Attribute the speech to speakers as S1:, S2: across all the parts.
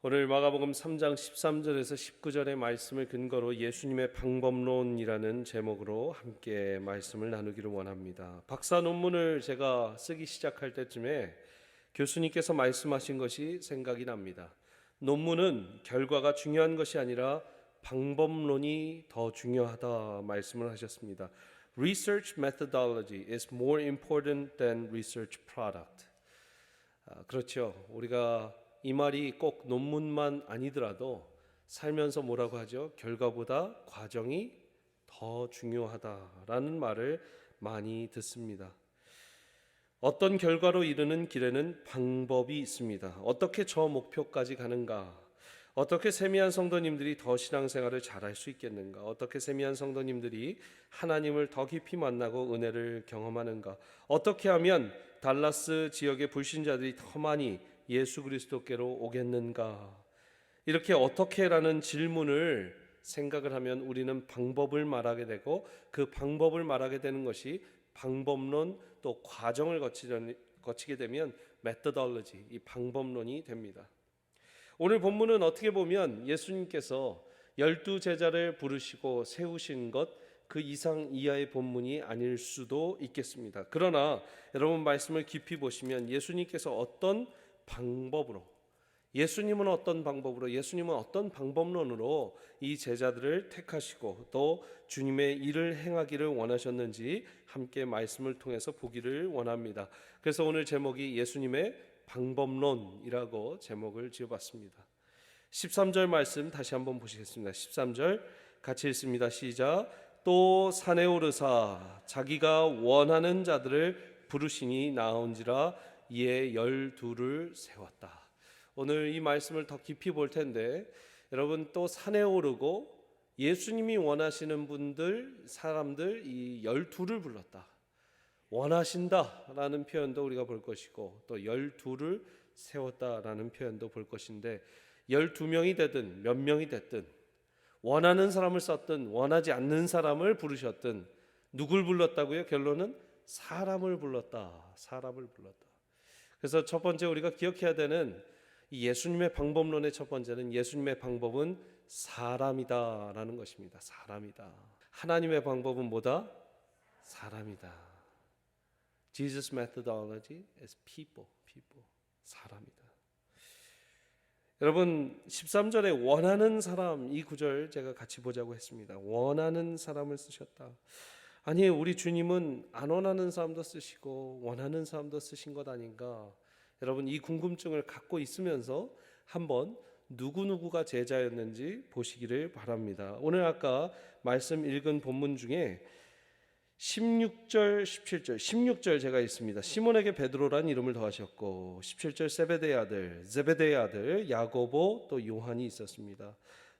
S1: 오늘 마가복음 3장 13절에서 19절의 말씀을 근거로 예수님의 방법론이라는 제목으로 함께 말씀을 나누기를 원합니다. 박사 논문을 제가 쓰기 시작할 때쯤에 교수님께서 말씀하신 것이 생각이 납니다. 논문은 결과가 중요한 것이 아니라 방법론이 더 중요하다 말씀을 하셨습니다. Research methodology is more important than research product. 그렇죠. 우리가 이 말이 꼭 논문만 아니더라도 살면서 뭐라고 하죠? 결과보다 과정이 더 중요하다라는 말을 많이 듣습니다. 어떤 결과로 이르는 길에는 방법이 있습니다. 어떻게 저 목표까지 가는가? 어떻게 세미한 성도님들이 더 신앙생활을 잘할 수 있겠는가? 어떻게 세미한 성도님들이 하나님을 더 깊이 만나고 은혜를 경험하는가? 어떻게 하면 달라스 지역의 불신자들이 더 많이 예수 그리스도께로 오겠는가? 이렇게 어떻게라는 질문을 생각을 하면 우리는 방법을 말하게 되고 그 방법을 말하게 되는 것이 방법론 또 과정을 거치게 되면 methodology, 이 방법론이 됩니다. 오늘 본문은 어떻게 보면 예수님께서 12제자를 부르시고 세우신 것 그 이상 이하의 본문이 아닐 수도 있겠습니다. 그러나 여러분 말씀을 깊이 보시면 예수님께서 어떤 방법으로, 예수님은 어떤 방법론으로 이 제자들을 택하시고 또 주님의 일을 행하기를 원하셨는지 함께 말씀을 통해서 보기를 원합니다. 그래서 오늘 제목이 예수님의 방법론이라고 제목을 지어봤습니다. 13절 말씀 다시 한번 보시겠습니다. 13절 같이 읽습니다. 시작. 또 산에 오르사 자기가 원하는 자들을 부르시니 나온지라 이에 12를 세웠다. 오늘 이 말씀을 더 깊이 볼 텐데 여러분 또 산에 오르고 예수님이 원하시는 사람들 이 12를 불렀다. 원하신다라는 표현도 우리가 볼 것이고 또 12를 세웠다라는 표현도 볼 것인데 12명이 되든 몇 명이 됐든 원하는 사람을 썼든 원하지 않는 사람을 부르셨든 누굴 불렀다고요? 결론은 사람을 불렀다. 그래서 첫 번째 우리가 기억해야 되는 이 예수님의 방법론의 첫 번째는 예수님의 방법은 사람이다라는 것입니다. 사람이다. 하나님의 방법은 뭐다? 사람이다. Jesus methodology is people. 사람이다. 여러분 13절에 원하는 사람 이 구절 제가 같이 보자고 했습니다. 원하는 사람을 쓰셨다. 아니 우리 주님은 안 원하는 사람도 쓰시고 원하는 사람도 쓰신 것 아닌가? 여러분 이 궁금증을 갖고 있으면서 한번 누구누구가 제자였는지 보시기를 바랍니다. 오늘 아까 말씀 읽은 본문 중에 16절, 17절, 16절 제가 있습니다. 시몬에게 베드로란 이름을 더하셨고 17절 제베데의 아들 야고보 또 요한이 있었습니다.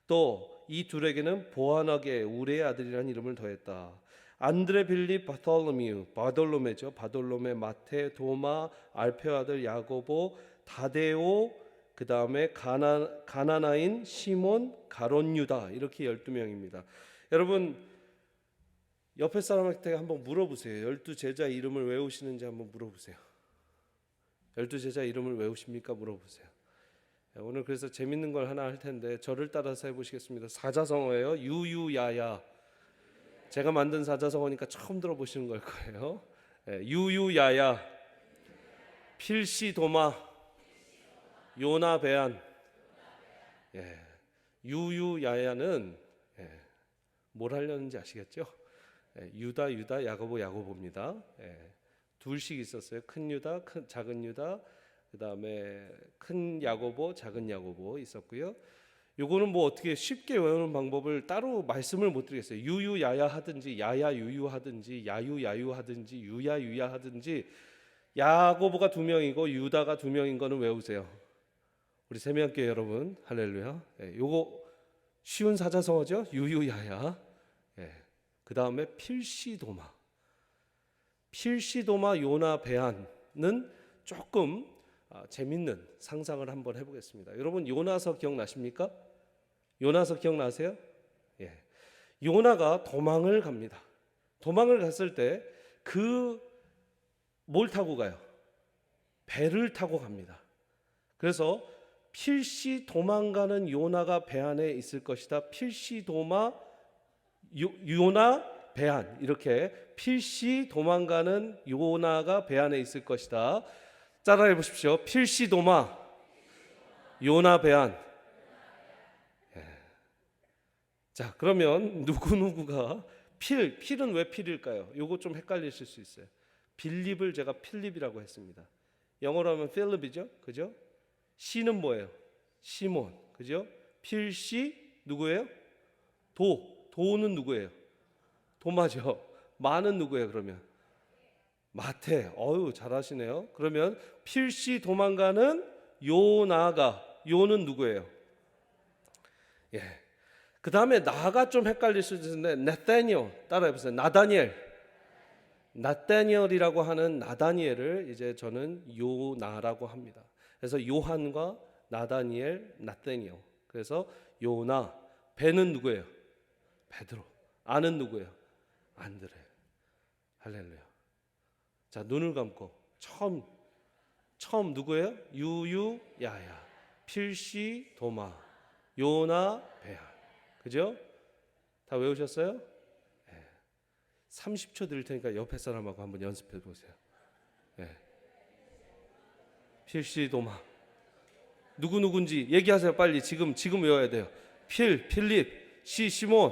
S1: 또 이 둘에게는 보아너게 우레의 아들이라는 이름을 더했다. 안드레, 빌립, 바돌로메, 마테, 도마, 알페오 아들 야고보, 다데오, 그 다음에 가나나인 시몬, 가론 유다 이렇게 12명입니다. 여러분 옆에 사람한테 한번 물어보세요. 12제자 이름을 외우시는지 한번 물어보세요. 12제자 이름을 외우십니까? 물어보세요. 오늘 그래서 재밌는 걸 하나 할 텐데 저를 따라서 해보시겠습니다. 사자성어예요. 유유야야. 제가 만든 사자성어니까 처음 들어보시는 걸 거예요. 유유야야, 필시도마, 요나베안. 유유야야는 뭘 하려는지 아시겠죠? 유다, 야고보입니다. 둘씩 있었어요. 큰 유다, 작은 유다, 그 다음에 큰 야고보, 작은 야고보 있었고요. 요거는 뭐 어떻게 쉽게 외우는 방법을 따로 말씀을 못 드리겠어요. 유유야야 하든지 야야유유 하든지 야유야유 하든지 유야유야 하든지 야고보가 2명이고 유다가 2명인 거는 외우세요. 우리 세미한교회 여러분 할렐루야. 요거 쉬운 사자성어죠. 유유야야. 그 다음에 필시도마, 요나, 베안은 조금 재밌는 상상을 한번 해보겠습니다. 여러분 요나서 기억나십니까? 요나서 기억나세요? 요나가 도망을 갑니다. 도망을 갔을 때 뭘 타고 가요? 배를 타고 갑니다. 그래서 필시 도망가는 요나가 배 안에 있을 것이다. 필시 요나 배 안, 이렇게 필시 도망가는 요나가 배 안에 있을 것이다. 따라해 보십시오. 필시 도마 요나 배 안. 자, 그러면 누구누구가 필은 왜 필일까요? 요거 좀 헷갈리실 수 있어요. 빌립을 제가 필립이라고 했습니다. 영어로 하면 필립이죠, 그죠? 시는 뭐예요? 시몬, 그죠? 필시 누구예요? 도는 누구예요? 도마죠. 마는 누구예요? 그러면 마태. 어유 잘하시네요. 그러면 필시 도망가는 요는 누구예요? 예. 그 다음에 나가 좀 헷갈릴 수 있는데 나다니엘 따라해보세요. 나다니엘이라고 하는 나다니엘을 이제 저는 요나라고 합니다. 그래서 요한과 나다니엘, 나다니엘. 그래서 요나. 배는 누구예요? 베드로. 아는 누구예요? 안드레. 할렐루야. 자, 눈을 감고 처음 누구예요? 유유야야, 필시 도마, 요나 베알. 그죠? 다 외우셨어요? 네. 30초 드릴 테니까 옆에 사람하고 한번 연습해 보세요. 네. 필시 도마. 누군지 얘기하세요. 빨리 지금 외워야 돼요. 필립, 시몬,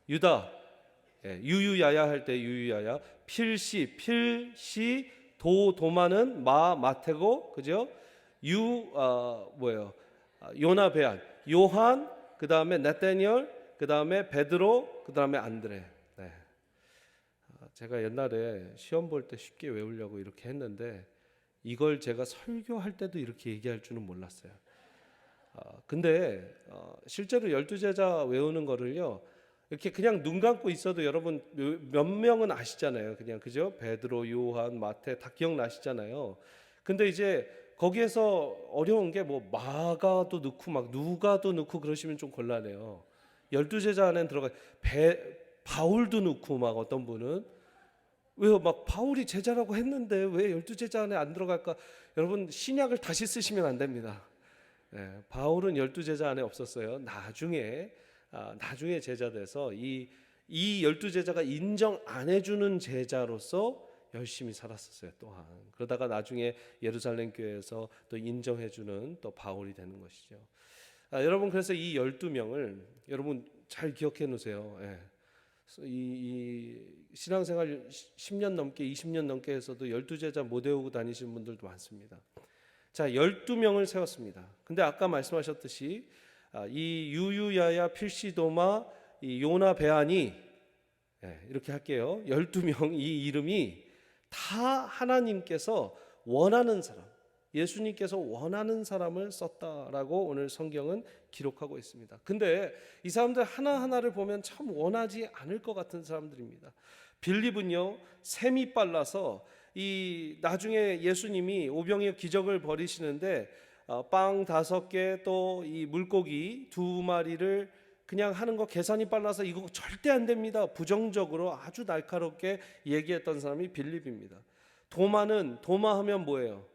S1: 유다. 예, 유유야야 할 때 유유야야. 필시 도마는 마태고, 그죠? 뭐예요? 요나 베안, 요한, 그 다음에 나다니엘, 그 다음에 베드로, 그 다음에 안드레. 네. 제가 옛날에 시험 볼 때 쉽게 외우려고 이렇게 했는데 이걸 제가 설교할 때도 이렇게 얘기할 줄은 몰랐어요. 근데 실제로 12제자 외우는 거를요, 이렇게 그냥 눈 감고 있어도 여러분 몇 명은 아시잖아요. 그냥, 그죠? 베드로, 요한, 마태 다 기억나시잖아요. 근데 이제 거기에서 어려운 게 뭐 마가도 넣고 막 누가도 넣고 그러시면 좀 곤란해요. 12제자 안에 들어가 바울도 넣고 막 어떤 분은 왜요? 막 바울이 제자라고 했는데 왜 12제자 안에 안 들어갈까? 여러분 신약을 다시 쓰시면 안 됩니다. 네, 바울은 12제자 안에 없었어요. 나중에 제자 돼서 이 12제자가 인정 안 해주는 제자로서 열심히 살았었어요. 또한 그러다가 나중에 예루살렘 교회에서 또 인정해주는 또 바울이 되는 것이죠. 여러분, 그래서 이 12명을 여러분 잘 기억해 놓으세요. 예. 이 신앙생활 10년 넘게 20년 넘게 해서도 12제자 못 외우고 다니시는 분들도 많습니다. 자, 12명을 세웠습니다. 근데 아까 말씀하셨듯이 이 유유야야, 필시도마, 이 요나 베아니, 이렇게 할게요. 12명 이 이름이 다 하나님께서 원하는 사람, 예수님께서 원하는 사람을 썼다라고 오늘 성경은 기록하고 있습니다. 근데 이 사람들 하나하나를 보면 참 원하지 않을 것 같은 사람들입니다. 빌립은요, 셈이 빨라서 이 나중에 예수님이 오병이어 기적을 벌이시는데 빵 5개 또 이 물고기 2마리를 그냥 하는 거 계산이 빨라서 이거 절대 안 됩니다. 부정적으로 아주 날카롭게 얘기했던 사람이 빌립입니다. 도마하면 뭐예요?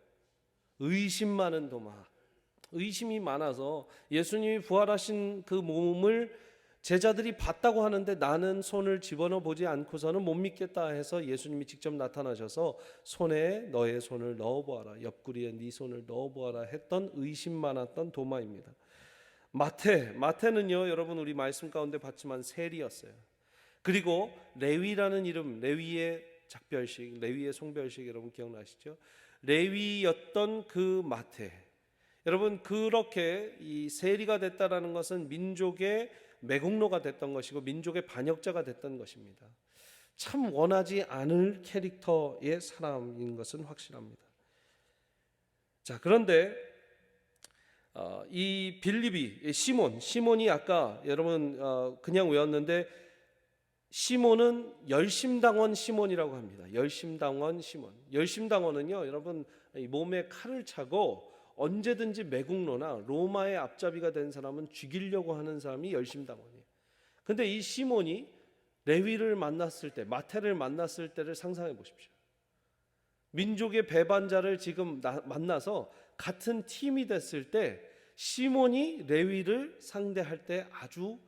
S1: 의심 많은 도마. 의심이 많아서 예수님이 부활하신 그 몸을 제자들이 봤다고 하는데 나는 손을 집어넣어 보지 않고서는 못 믿겠다 해서 예수님이 직접 나타나셔서 손에 너의 손을 넣어보아라, 옆구리에 네 손을 넣어보아라 했던 의심 많았던 도마입니다. 마태는요, 여러분 우리 말씀 가운데 봤지만 세리였어요. 그리고 레위라는 이름, 레위의 작별식, 레위의 송별식 여러분 기억나시죠? 레위였던 그 마태. 여러분, 그렇게 이 세리가 됐다라는 것은 민족의 매국노가 됐던 것이고 민족의 반역자가 됐던 것입니다. 참 원하지 않을 캐릭터의 사람인 것은 확실합니다. 자, 그런데 이 빌립이 시몬이 아까 여러분 그냥 외웠는데 시몬은 열심당원 시몬이라고 합니다. 열심당원 시몬. 열심당원은요, 여러분 몸에 칼을 차고 언제든지 매국노나 로마의 앞잡이가 된 사람은 죽이려고 하는 사람이 열심당원이에요. 근데 이 시몬이 레위를 만났을 때, 마태를 만났을 때를 상상해 보십시오. 민족의 배반자를 지금 만나서 같은 팀이 됐을 때 시몬이 레위를 상대할 때 아주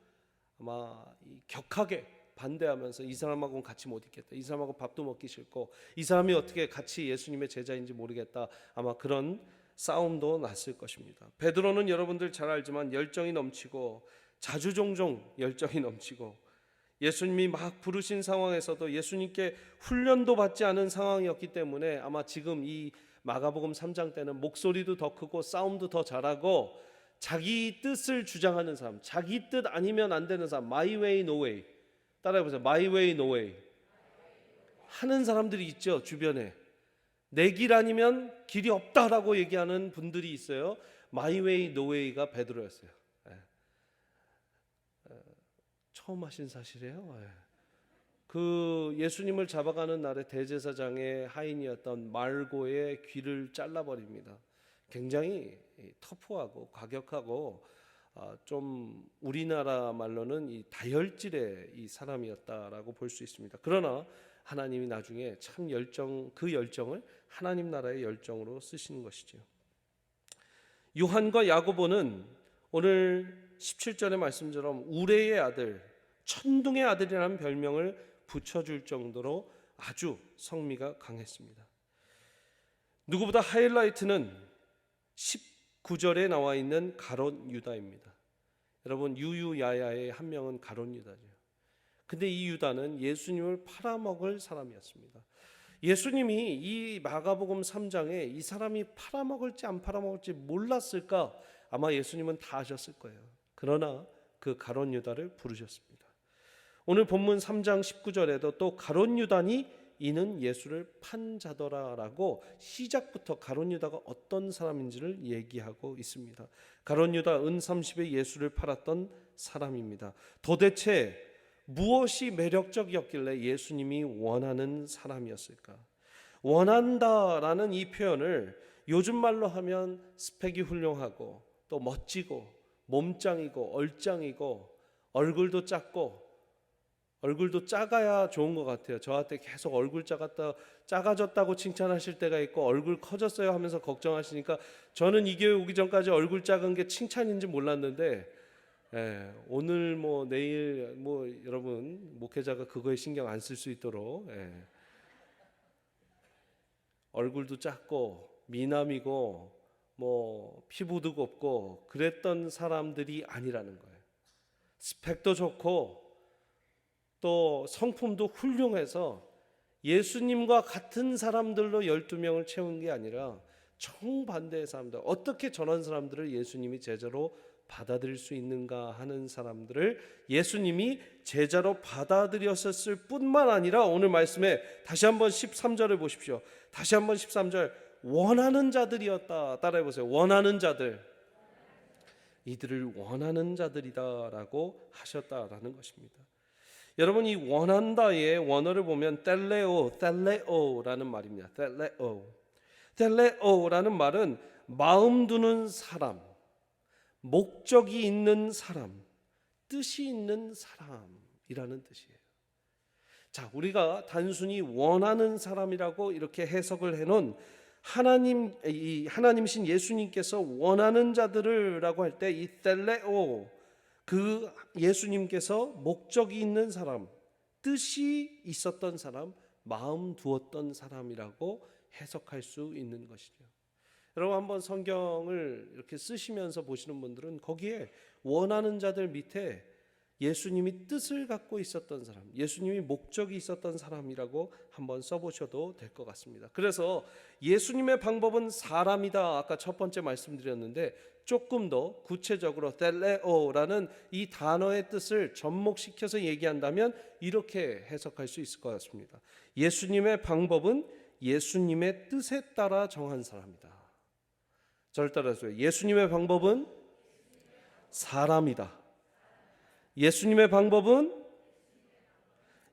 S1: 아마 격하게 반대하면서 이 사람하고는 같이 못 있겠다, 이 사람하고 밥도 먹기 싫고 이 사람이 어떻게 같이 예수님의 제자인지 모르겠다, 아마 그런 싸움도 났을 것입니다. 베드로는 여러분들 잘 알지만 열정이 넘치고 자주종종 열정이 넘치고 예수님이 막 부르신 상황에서도 예수님께 훈련도 받지 않은 상황이었기 때문에 아마 지금 이 마가복음 3장 때는 목소리도 더 크고 싸움도 더 잘하고 자기 뜻을 주장하는 사람, 자기 뜻 아니면 안 되는 사람, my way no way, 따라해보세요. my way no way 하는 사람들이 있죠. 주변에 내 길 아니면 길이 없다라고 얘기하는 분들이 있어요. my way no way가 베드로였어요. 처음 하신 사실이에요. 그 예수님을 잡아가는 날에 대제사장의 하인이었던 말고의 귀를 잘라버립니다. 굉장히 터프하고 과격하고 좀 우리나라 말로는 이 다혈질의 이 사람이었다라고 볼 수 있습니다. 그러나 하나님이 나중에 참 그 열정을 하나님 나라의 열정으로 쓰시는 것이죠. 요한과 야고보는 오늘 17절의 말씀처럼 우레의 아들, 천둥의 아들이라는 별명을 붙여줄 정도로 아주 성미가 강했습니다. 누구보다 하이라이트는 19절에 나와 있는 가롯 유다입니다. 여러분, 유유야야의 한 명은 가롯 유다죠. 근데 이 유다는 예수님을 팔아먹을 사람이었습니다. 예수님이 이 마가복음 3장에 이 사람이 팔아먹을지 안 팔아먹을지 몰랐을까? 아마 예수님은 다 아셨을 거예요. 그러나 그 가롯 유다를 부르셨습니다. 오늘 본문 3장 19절에도 또 가롯 유다니 이는 예수를 판 자더라라고 시작부터 가롯 유다가 어떤 사람인지를 얘기하고 있습니다. 가롯 유다 은 30에 예수를 팔았던 사람입니다. 도대체 무엇이 매력적이었길래 예수님이 원하는 사람이었을까? 원한다라는 이 표현을 요즘 말로 하면 스펙이 훌륭하고 또 멋지고 몸짱이고 얼짱이고 얼굴도 작고, 얼굴도 작아야 좋은 것 같아요. 저한테 계속 얼굴 작아졌다고 칭찬하실 때가 있고 얼굴 커졌어요 하면서 걱정하시니까 저는 이 교회 오기 전까지 얼굴 작은 게 칭찬인지 몰랐는데 오늘 뭐 내일 뭐 여러분 목회자가 그거에 신경 안 쓸 수 있도록 얼굴도 작고 미남이고 뭐 피부도 곱고 그랬던 사람들이 아니라는 거예요. 스펙도 좋고 또 성품도 훌륭해서 예수님과 같은 사람들로 12명을 채운 게 아니라 정반대의 사람들, 어떻게 저런 사람들을 예수님이 제자로 받아들일 수 있는가 하는 사람들을 예수님이 제자로 받아들였을 뿐만 아니라 오늘 말씀에 다시 한번 13절을 보십시오. 다시 한번 13절, 원하는 자들이었다. 따라해보세요. 원하는 자들. 이들을 원하는 자들이다라고 하셨다라는 것입니다. 여러분, 이 원한다의 원어를 보면 텔레오라는 말입니다. 텔레오라는 말은 마음 두는 사람, 목적이 있는 사람, 뜻이 있는 사람이라는 뜻이에요. 자, 우리가 단순히 원하는 사람이라고 이렇게 해석을 해놓은 하나님이신 예수님께서 원하는 자들을라고 할 때 이 텔레오, 그 예수님께서 목적이 있는 사람, 뜻이 있었던 사람, 마음 두었던 사람이라고 해석할 수 있는 것이죠. 여러분, 한번 성경을 이렇게 쓰시면서 보시는 분들은 거기에 원하는 자들 밑에 예수님이 뜻을 갖고 있었던 사람, 예수님이 목적이 있었던 사람이라고 한번 써보셔도 될 것 같습니다. 그래서 예수님의 방법은 사람이다, 아까 첫 번째 말씀드렸는데 조금 더 구체적으로 텔레오라는 이 단어의 뜻을 접목시켜서 얘기한다면 이렇게 해석할 수 있을 것 같습니다. 예수님의 방법은 예수님의 뜻에 따라 정한 사람이다. 저를 따라서요. 예수님의 방법은 사람이다. 예수님의 방법은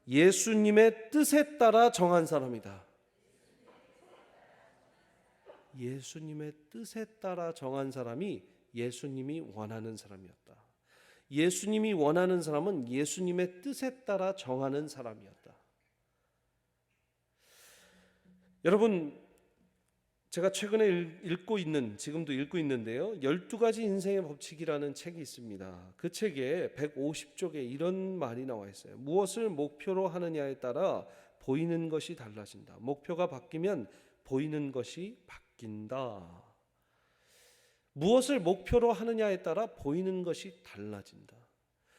S1: 예수님의 뜻에 따라 정한 사람이다. 예수님의 뜻에 따라 정한 사람이 예수님이 원하는 사람이었다. 예수님이 원하는 사람은 예수님의 뜻에 따라 정하는 사람이었다. 여러분, 제가 최근에 지금도 읽고 있는데요. 12가지 인생의 법칙이라는 책이 있습니다. 그 책에 150쪽에 이런 말이 나와 있어요. 무엇을 목표로 하느냐에 따라 보이는 것이 달라진다. 목표가 바뀌면 보이는 것이 바뀐다. 무엇을 목표로 하느냐에 따라 보이는 것이 달라진다.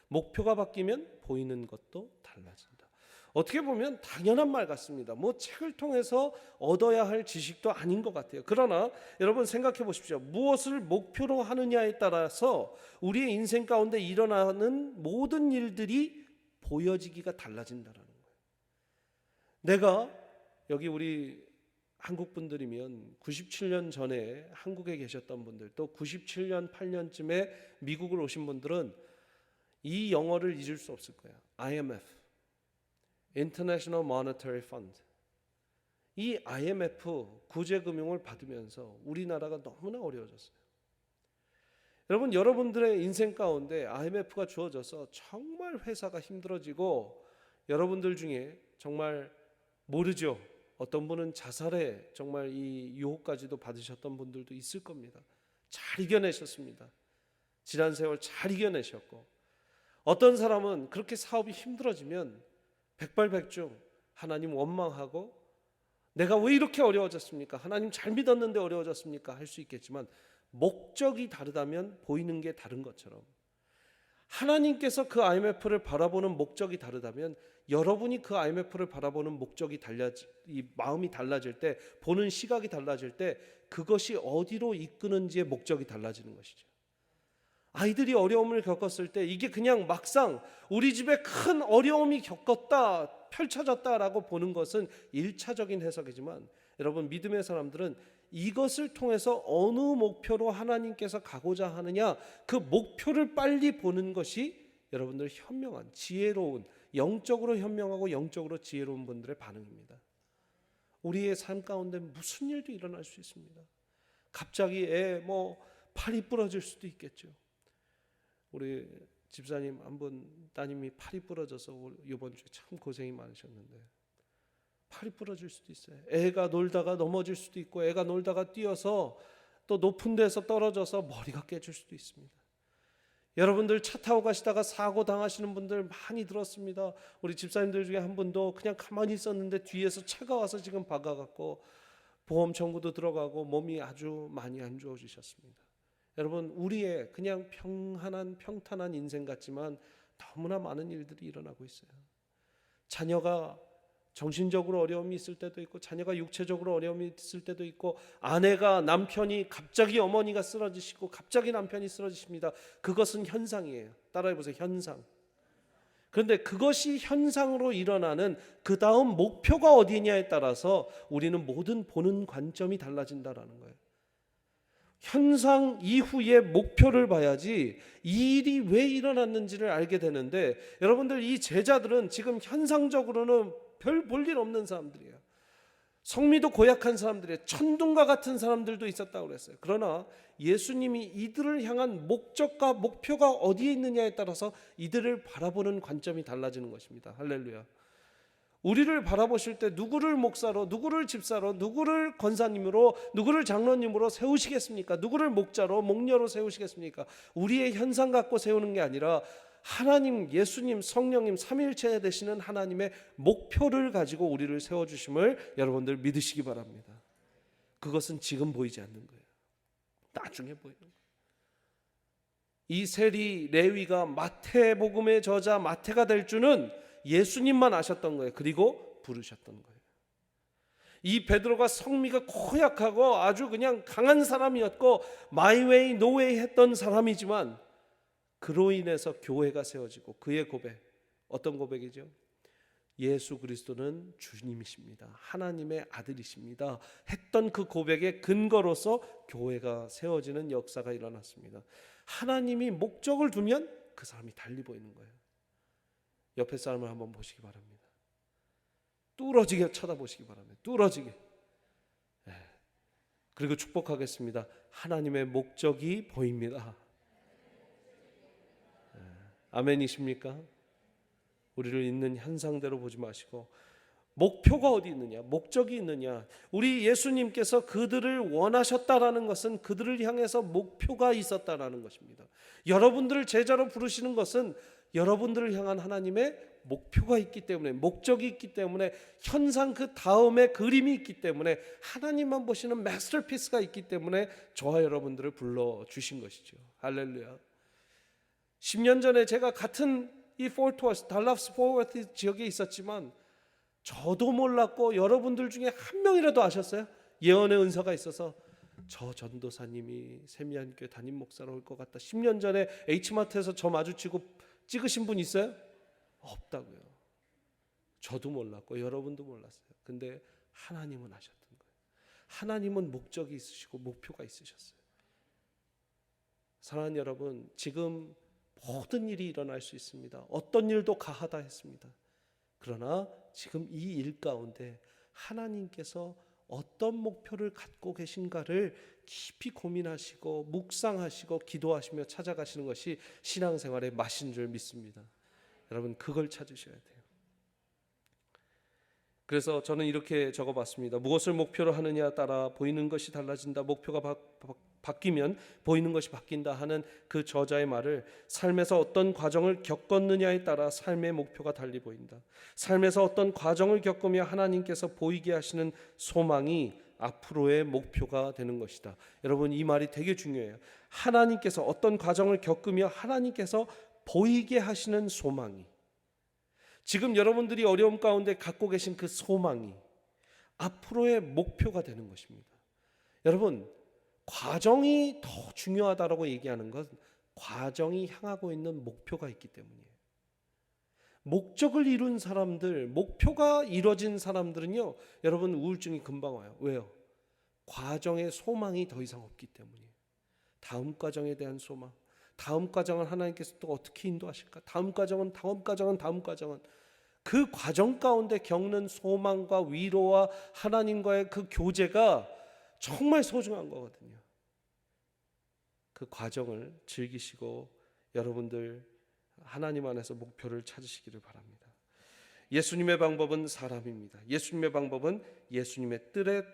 S1: 목표가 바뀌면 보이는 것도 달라진다. 어떻게 보면 당연한 말 같습니다. 뭐 책을 통해서 얻어야 할 지식도 아닌 것 같아요. 그러나 여러분 생각해 보십시오. 무엇을 목표로 하느냐에 따라서 우리의 인생 가운데 일어나는 모든 일들이 보여지기가 달라진다는 거예요. 내가 여기 우리 한국 분들이면 97년 전에 한국에 계셨던 분들, 또 97년 8년쯤에 미국을 오신 분들은 이 영어를 잊을 수 없을 거예요. IMF, International Monetary Fund. 이 IMF 구제금융을 받으면서 우리나라가 너무나 어려워졌어요. 여러분, 여러분들의 인생 가운데 IMF가 주어져서 정말 회사가 힘들어지고, 여러분들 중에 정말 모르죠. 어떤 분은 자살에 정말 이 유혹까지도 받으셨던 분들도 있을 겁니다. 잘 이겨내셨습니다. 지난 세월 잘 이겨내셨고, 어떤 사람은 그렇게 사업이 힘들어지면 백발백중 하나님 원망하고, 내가 왜 이렇게 어려워졌습니까? 하나님 잘 믿었는데 어려워졌습니까? 할 수 있겠지만, 목적이 다르다면 보이는 게 다른 것처럼, 하나님께서 그 IMF를 바라보는 목적이 다르다면 여러분이 그 IMF를 바라보는 목적이 이 마음이 달라질 때, 보는 시각이 달라질 때, 그것이 어디로 이끄는지의 목적이 달라지는 것이죠. 아이들이 어려움을 겪었을 때 이게 그냥 막상 우리 집에 큰 어려움이 펼쳐졌다라고 보는 것은 1차적인 해석이지만, 여러분, 믿음의 사람들은 이것을 통해서 어느 목표로 하나님께서 가고자 하느냐, 그 목표를 빨리 보는 것이 여러분들 현명한, 지혜로운, 영적으로 현명하고 영적으로 지혜로운 분들의 반응입니다. 우리의 삶 가운데 무슨 일도 일어날 수 있습니다. 갑자기 팔이 부러질 수도 있겠죠. 우리 집사님 한 분 따님이 팔이 부러져서 이번 주에 참 고생이 많으셨는데, 팔이 부러질 수도 있어요. 애가 놀다가 넘어질 수도 있고, 애가 놀다가 뛰어서 또 높은 데서 떨어져서 머리가 깨질 수도 있습니다. 여러분들 차 타고 가시다가 사고 당하시는 분들 많이 들었습니다. 우리 집사님들 중에 한 분도 그냥 가만히 있었는데 뒤에서 차가 와서 지금 박아갖고 보험 청구도 들어가고 몸이 아주 많이 안 좋아지셨습니다. 여러분, 우리의 그냥 평탄한 인생 같지만 너무나 많은 일들이 일어나고 있어요. 자녀가 정신적으로 어려움이 있을 때도 있고, 자녀가 육체적으로 어려움이 있을 때도 있고, 아내가 남편이 갑자기 어머니가 쓰러지시고 갑자기 남편이 쓰러지십니다. 그것은 현상이에요. 따라해보세요. 현상. 그런데 그것이 현상으로 일어나는 그 다음 목표가 어디냐에 따라서 우리는 모든 보는 관점이 달라진다라는 거예요. 현상 이후의 목표를 봐야지 이 일이 왜 일어났는지를 알게 되는데, 여러분들, 이 제자들은 지금 현상적으로는 별 볼 일 없는 사람들이에요. 성미도 고약한 사람들이에요. 천둥과 같은 사람들도 있었다고 그랬어요. 그러나 예수님이 이들을 향한 목적과 목표가 어디에 있느냐에 따라서 이들을 바라보는 관점이 달라지는 것입니다. 할렐루야. 우리를 바라보실 때 누구를 목사로, 누구를 집사로, 누구를 권사님으로, 누구를 장로님으로 세우시겠습니까? 누구를 목자로, 목녀로 세우시겠습니까? 우리의 현상 갖고 세우는 게 아니라 하나님, 예수님, 성령님, 삼위일체 되시는 하나님의 목표를 가지고 우리를 세워주심을 여러분들 믿으시기 바랍니다. 그것은 지금 보이지 않는 거예요. 나중에 보이는 거예요. 이 세리 레위가 마태복음의 저자 마태가 될 줄은 예수님만 아셨던 거예요. 그리고 부르셨던 거예요. 이 베드로가 성미가 고약하고 아주 그냥 강한 사람이었고, 마이웨이 노웨이 했던 사람이지만, 그로 인해서 교회가 세워지고, 그의 고백, 어떤 고백이죠? 예수 그리스도는 주님이십니다, 하나님의 아들이십니다 했던 그 고백의 근거로서 교회가 세워지는 역사가 일어났습니다. 하나님이 목적을 두면 그 사람이 달리 보이는 거예요. 옆에 사람을 한번 보시기 바랍니다. 뚫어지게 쳐다보시기 바랍니다. 뚫어지게. 그리고 축복하겠습니다. 하나님의 목적이 보입니다. 아멘이십니까? 우리를 있는 현상대로 보지 마시고 목표가 어디 있느냐? 목적이 있느냐? 우리 예수님께서 그들을 원하셨다라는 것은 그들을 향해서 목표가 있었다라는 것입니다. 여러분들을 제자로 부르시는 것은 여러분들을 향한 하나님의 목표가 있기 때문에, 목적이 있기 때문에, 현상 그 다음에 그림이 있기 때문에, 하나님만 보시는 마스터피스가 있기 때문에 저와 여러분들을 불러주신 것이죠. 할렐루야. 10년 전에 제가 같은 이 포트워스, 달라스 포트워스 지역에 있었지만 저도 몰랐고 여러분들 중에 한 명이라도 아셨어요? 예언의 은사가 있어서 저 전도사님이 세미안교회 담임 목사로 올 것 같다. 10년 전에 H마트에서 저 마주치고 찍으신 분 있어요? 없다고요. 저도 몰랐고 여러분도 몰랐어요. 근데 하나님은 아셨던 거예요. 하나님은 목적이 있으시고 목표가 있으셨어요. 사랑하는 여러분, 지금 모든 일이 일어날 수 있습니다. 어떤 일도 가하다 했습니다. 그러나 지금 이 일 가운데 하나님께서 어떤 목표를 갖고 계신가를 깊이 고민하시고 묵상하시고 기도하시며 찾아가시는 것이 신앙생활의 맛인 줄 믿습니다. 여러분, 그걸 찾으셔야 돼요. 그래서 저는 이렇게 적어봤습니다. 무엇을 목표로 하느냐에 따라 보이는 것이 달라진다. 목표가 바뀌면 보이는 것이 바뀐다 하는 그 저자의 말을 삶에서 어떤 과정을 겪었느냐에 따라 삶의 목표가 달리 보인다. 삶에서 어떤 과정을 겪으며 하나님께서 보이게 하시는 소망이 앞으로의 목표가 되는 것이다. 여러분, 이 말이 되게 중요해요. 하나님께서 어떤 과정을 겪으며 하나님께서 보이게 하시는 소망이, 지금 여러분들이 어려움 가운데 갖고 계신 그 소망이 앞으로의 목표가 되는 것입니다. 여러분, 과정이 더 중요하다라고 얘기하는 건 과정이 향하고 있는 목표가 있기 때문이에요. 목적을 이룬 사람들, 목표가 이루어진 사람들은요, 여러분 우울증이 금방 와요. 왜요? 과정의 소망이 더 이상 없기 때문이에요. 다음 과정에 대한 소망, 다음 과정을 하나님께서 또 어떻게 인도하실까? 다음 과정은 그 과정 가운데 겪는 소망과 위로와 하나님과의 그 교제가 정말 소중한 거거든요. 그 과정을 즐기시고 여러분들 하나님 안에서 목표를 찾으시기를 바랍니다. 예수님의 방법은 사람입니다. 예수님의 방법은 예수님의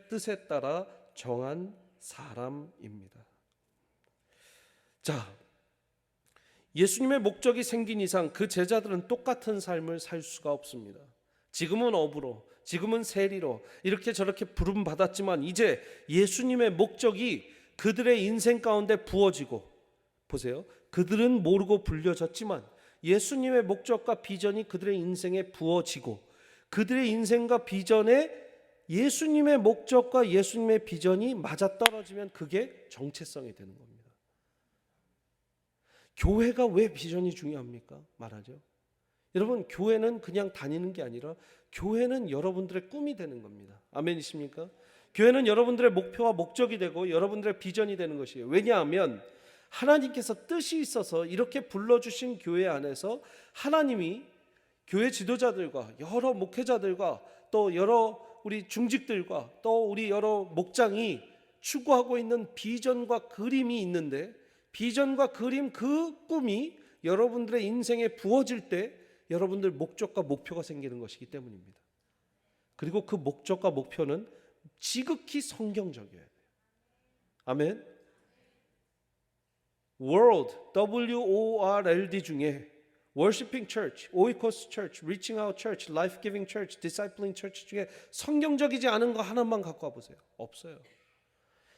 S1: 뜻에 따라 정한 사람입니다. 자, 예수님의 목적이 생긴 이상 그 제자들은 똑같은 삶을 살 수가 없습니다. 지금은 업으로, 지금은 세리로 이렇게 저렇게 부름 받았지만 이제 예수님의 목적이 그들의 인생 가운데 부어지고, 보세요, 그들은 모르고 불려졌지만 예수님의 목적과 비전이 그들의 인생에 부어지고, 그들의 인생과 비전에 예수님의 목적과 예수님의 비전이 맞아떨어지면 그게 정체성이 되는 겁니다. 교회가 왜 비전이 중요합니까? 말하죠. 여러분, 교회는 그냥 다니는 게 아니라 교회는 여러분들의 꿈이 되는 겁니다. 아멘이십니까? 교회는 여러분들의 목표와 목적이 되고 여러분들의 비전이 되는 것이에요. 왜냐하면 하나님께서 뜻이 있어서 이렇게 불러주신 교회 안에서 하나님이 교회 지도자들과 여러 목회자들과 또 여러 우리 중직들과 또 우리 여러 목장이 추구하고 있는 비전과 그림이 있는데, 비전과 그림, 그 꿈이 여러분들의 인생에 부어질 때 여러분들 목적과 목표가 생기는 것이기 때문입니다. 그리고 그 목적과 목표는 지극히 성경적이어야 돼요. 아멘. World, WORLD 중에 Worshiping Church, Oikos Church, Reaching Out Church, Life Giving Church, Discipling Church 중에 성경적이지 않은 거 하나만 갖고 와보세요. 없어요.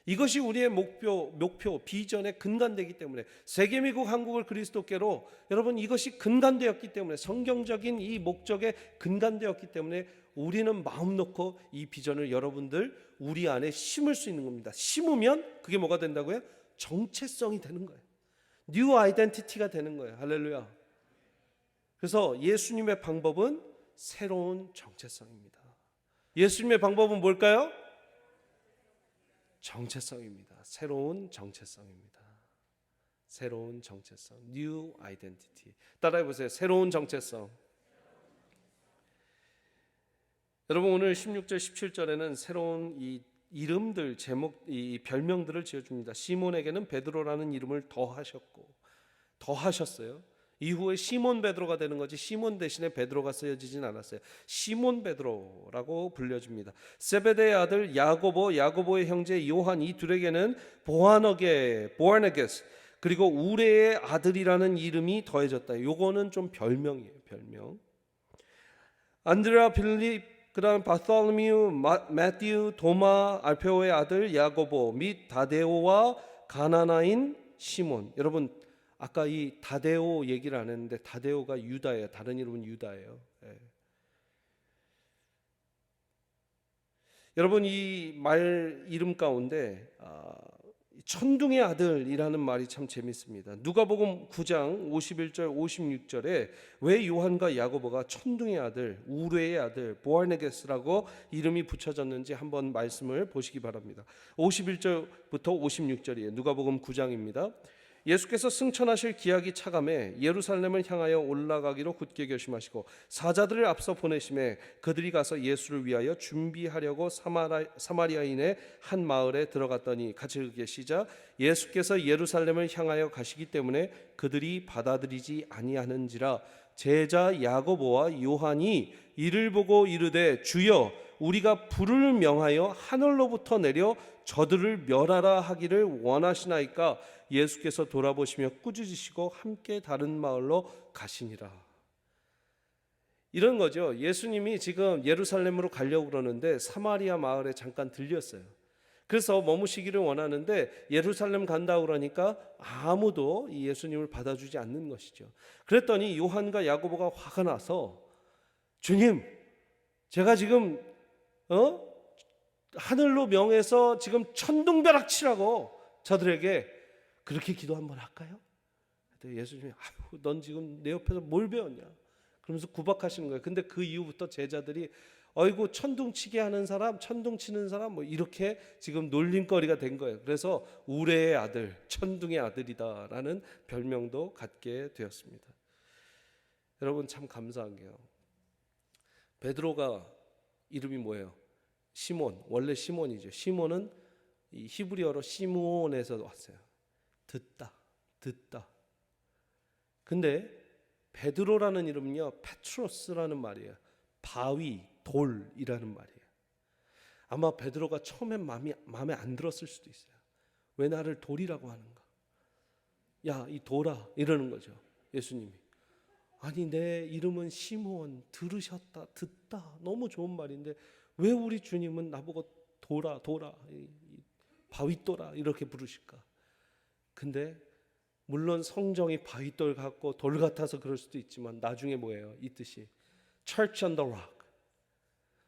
S1: 이것이 우리의 목표, 비전의 근간되기 때문에, 세계미국 한국을 그리스도께로, 여러분 이것이 근간되었기 때문에, 성경적인 이 목적에 근간되었기 때문에 우리는 마음 놓고 이 비전을 여러분들 우리 안에 심을 수 있는 겁니다. 심으면 그게 뭐가 된다고요? 정체성이 되는 거예요. 뉴 아이덴티티가 되는 거예요. 할렐루야. 그래서 예수님의 방법은 새로운 정체성입니다. 예수님의 방법은 뭘까요? 정체성입니다. 새로운 정체성입니다. 새로운 정체성, New Identity. 따라해 보세요. 새로운 정체성. 여러분, 오늘 16절 17절에는 새로운 이 이름들, 제목, 이 별명들을 지어줍니다. 시몬에게는 베드로라는 이름을 더하셨고, 더하셨어요. 이후에 시몬 베드로가 되는 거지 시몬 대신에 베드로가 쓰여지진 않았어요. 시몬 베드로라고 불려집니다. 세베대의 아들 야고보, 야고보의 형제 요한, 이 둘에게는 보아너게스 그리고 우레의 아들이라는 이름이 더해졌다. 요거는 좀 별명이에요. 별명. 안드레아, 빌립, 그다음 바솔로미우, 마thew, 도마, 알페오의 아들 야고보 및 다데오와 가나나인 시몬. 여러분 아까 이 다데오 얘기를 안 했는데 다데오가 유다예요. 다른 이름은 유다예요. 예. 여러분 이 말 이름 가운데 천둥의 아들이라는 말이 참 재밌습니다. 누가복음 9장 51절 56절에 왜 요한과 야고보가 천둥의 아들, 우레의 아들, 보아네게스라고 이름이 붙여졌는지 한번 말씀을 보시기 바랍니다. 51절부터 56절이에요. 누가복음 9장입니다. 예수께서 승천하실 기약이 차감해 예루살렘을 향하여 올라가기로 굳게 결심하시고 사자들을 앞서 보내심에 그들이 가서 예수를 위하여 준비하려고 사마리아인의 한 마을에 들어갔더니 같이 읽게 시작. 예수께서 예루살렘을 향하여 가시기 때문에 그들이 받아들이지 아니하는지라 제자 야고보와 요한이 이를 보고 이르되 주여 우리가 불을 명하여 하늘로부터 내려 저들을 멸하라 하기를 원하시나이까. 예수께서 돌아보시며 꾸짖으시고 함께 다른 마을로 가시니라. 이런 거죠. 예수님이 지금 예루살렘으로 가려고 그러는데 사마리아 마을에 잠깐 들렸어요. 그래서 머무시기를 원하는데 예루살렘 간다고 그러니까 아무도 이 예수님을 받아주지 않는 것이죠. 그랬더니 요한과 야고보가 화가 나서 주님, 제가 지금 하늘로 명해서 지금 천둥벼락치라고 저들에게 그렇게 기도 한번 할까요? 예수님이 넌 지금 내 옆에서 뭘 배웠냐? 그러면서 구박하시는 거예요. 근데 그 이후부터 제자들이 어이구 천둥치게 하는 사람, 천둥치는 사람 뭐 이렇게 지금 놀림거리가 된 거예요. 그래서 우레의 아들, 천둥의 아들이다라는 별명도 갖게 되었습니다. 여러분 참 감사한 게요. 베드로가 이름이 뭐예요? 시몬. 원래 시몬이죠. 시몬은 이 히브리어로 시므온에서 왔어요. 듣다. 근데 베드로라는 이름은요, 페트로스라는 말이에요. 바위, 돌이라는 말이에요. 아마 베드로가 처음엔 마음에 안 들었을 수도 있어요. 왜 나를 돌이라고 하는가? 야, 이 돌아 이러는 거죠. 예수님이. 아니 내 이름은 시므온, 들으셨다, 듣다. 너무 좋은 말인데 왜 우리 주님은 나보고 돌아, 바위돌아 이렇게 부르실까? 근데 물론 성정이 바위돌 같고 돌 같아서 그럴 수도 있지만 나중에 뭐예요? 이 뜻이 Church on the rock,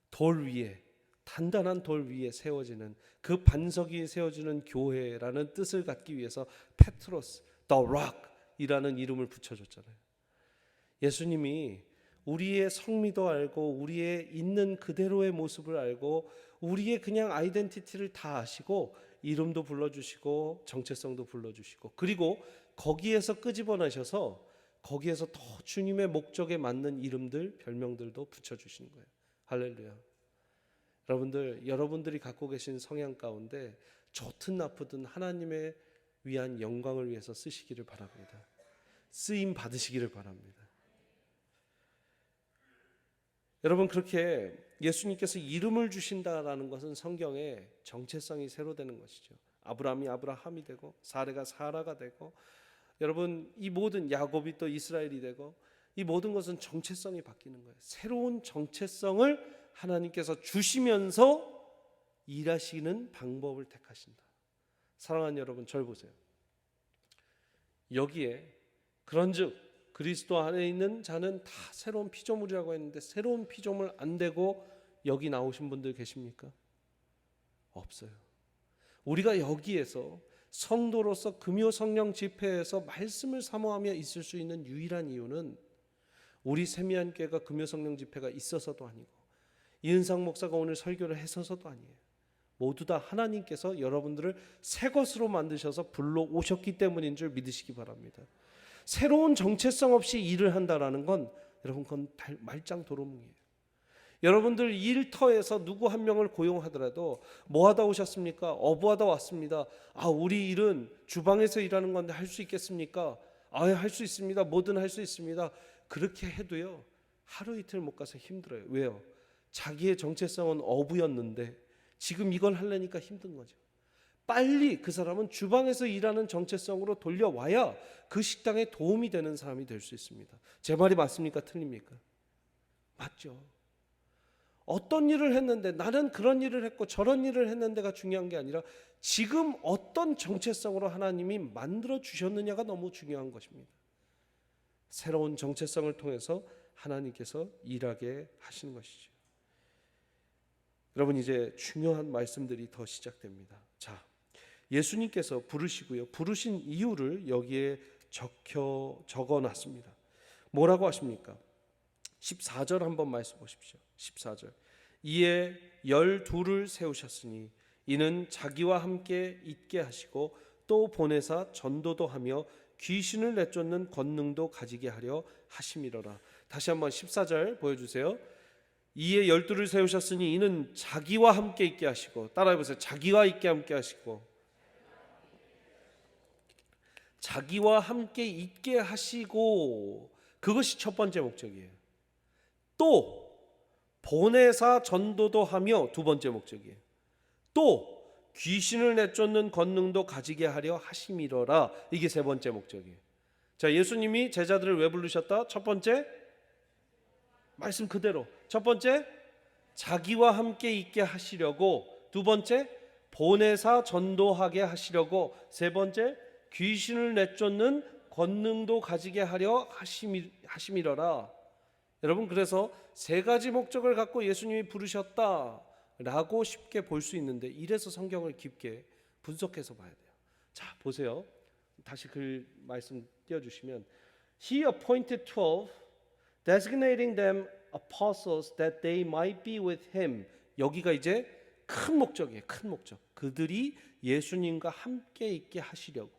S1: 돌 위에, 단단한 돌 위에 세워지는 그 반석 위에 세워지는 교회라는 뜻을 갖기 위해서 페트로스, the rock 이라는 이름을 붙여줬잖아요. 예수님이 우리의 성미도 알고 우리의 있는 그대로의 모습을 알고 우리의 그냥 아이덴티티를 다 아시고 이름도 불러주시고 정체성도 불러주시고 그리고 거기에서 끄집어내셔서 거기에서 더 주님의 목적에 맞는 이름들, 별명들도 붙여주시는 거예요. 할렐루야. 여러분들이 갖고 계신 성향 가운데 좋든 나쁘든 하나님의 위한 영광을 위해서 쓰시기를 바랍니다. 쓰임 받으시기를 바랍니다. 여러분 그렇게 예수님께서 이름을 주신다라는 것은 성경의 정체성이 새로 되는 것이죠. 아브라함이 아브라함이 되고 사레가 사라가 되고 여러분 이 모든 야곱이 또 이스라엘이 되고 이 모든 것은 정체성이 바뀌는 거예요. 새로운 정체성을 하나님께서 주시면서 일하시는 방법을 택하신다. 사랑하는 여러분 절 보세요. 여기에 그런즉 그리스도 안에 있는 자는 다 새로운 피조물이라고 했는데 새로운 피조물 안 되고 여기 나오신 분들 계십니까? 없어요. 우리가 여기에서 성도로서 금요 성령 집회에서 말씀을 사모하며 있을 수 있는 유일한 이유는 우리 세미안교회가 금요 성령 집회가 있어서도 아니고 이은상 목사가 오늘 설교를 했어서도 아니에요. 모두 다 하나님께서 여러분들을 새 것으로 만드셔서 불러오셨기 때문인 줄 믿으시기 바랍니다. 새로운 정체성 없이 일을 한다라는 건 여러분 그건 말짱 도루묵이에요. 여러분들 일터에서 누구 한 명을 고용하더라도 뭐 하다 오셨습니까? 어부하다 왔습니다. 우리 일은 주방에서 일하는 건데 할 수 있겠습니까? 할 수 있습니다. 뭐든 할 수 있습니다. 그렇게 해도요, 하루 이틀 못 가서 힘들어요. 왜요? 자기의 정체성은 어부였는데 지금 이걸 하려니까 힘든 거죠. 빨리 그 사람은 주방에서 일하는 정체성으로 돌려와야 그 식당에 도움이 되는 사람이 될 수 있습니다. 제 말이 맞습니까? 틀립니까? 맞죠. 어떤 일을 했는데, 나는 그런 일을 했고 저런 일을 했는데가 중요한 게 아니라 지금 어떤 정체성으로 하나님이 만들어 주셨느냐가 너무 중요한 것입니다. 새로운 정체성을 통해서 하나님께서 일하게 하시는 것이죠. 여러분, 이제 중요한 말씀들이 더 시작됩니다. 자, 예수님께서 부르시고요, 부르신 이유를 여기에 적어놨습니다. 뭐라고 하십니까? 14절 한번 말씀 보십시오. 14절. 이에 12를 세우셨으니 이는 자기와 함께 있게 하시고 또 보내사 전도도 하며 귀신을 내쫓는 권능도 가지게 하려 하심이로라. 다시 한번 14절 보여주세요. 이에 12를 세우셨으니 이는 자기와 함께 있게 하시고, 따라해 보세요. 자기와 함께 하시고, 자기와 함께 있게 하시고, 그것이 첫 번째 목적이에요. 또 보내사 전도도 하며 두 번째 목적이에요. 또 귀신을 내쫓는 권능도 가지게 하려 하심이로라. 이게 세 번째 목적이에요. 자, 예수님이 제자들을 왜 부르셨다? 첫 번째, 말씀 그대로. 첫 번째, 자기와 함께 있게 하시려고. 두 번째, 보내사 전도하게 하시려고. 세 번째, 귀신을 내쫓는 권능도 가지게 하려 하심이로라. 여러분, 그래서 세 가지 목적을 갖고 예수님이 부르셨다라고 쉽게 볼 수 있는데, 이래서 성경을 깊게 분석해서 봐야 돼요. 자, 보세요. 다시 그 말씀 띄워주시면, He appointed 12, designating them apostles that they might be with him. 여기가 이제 큰 목적이에요. 큰 목적. 그들이 예수님과 함께 있게 하시려고.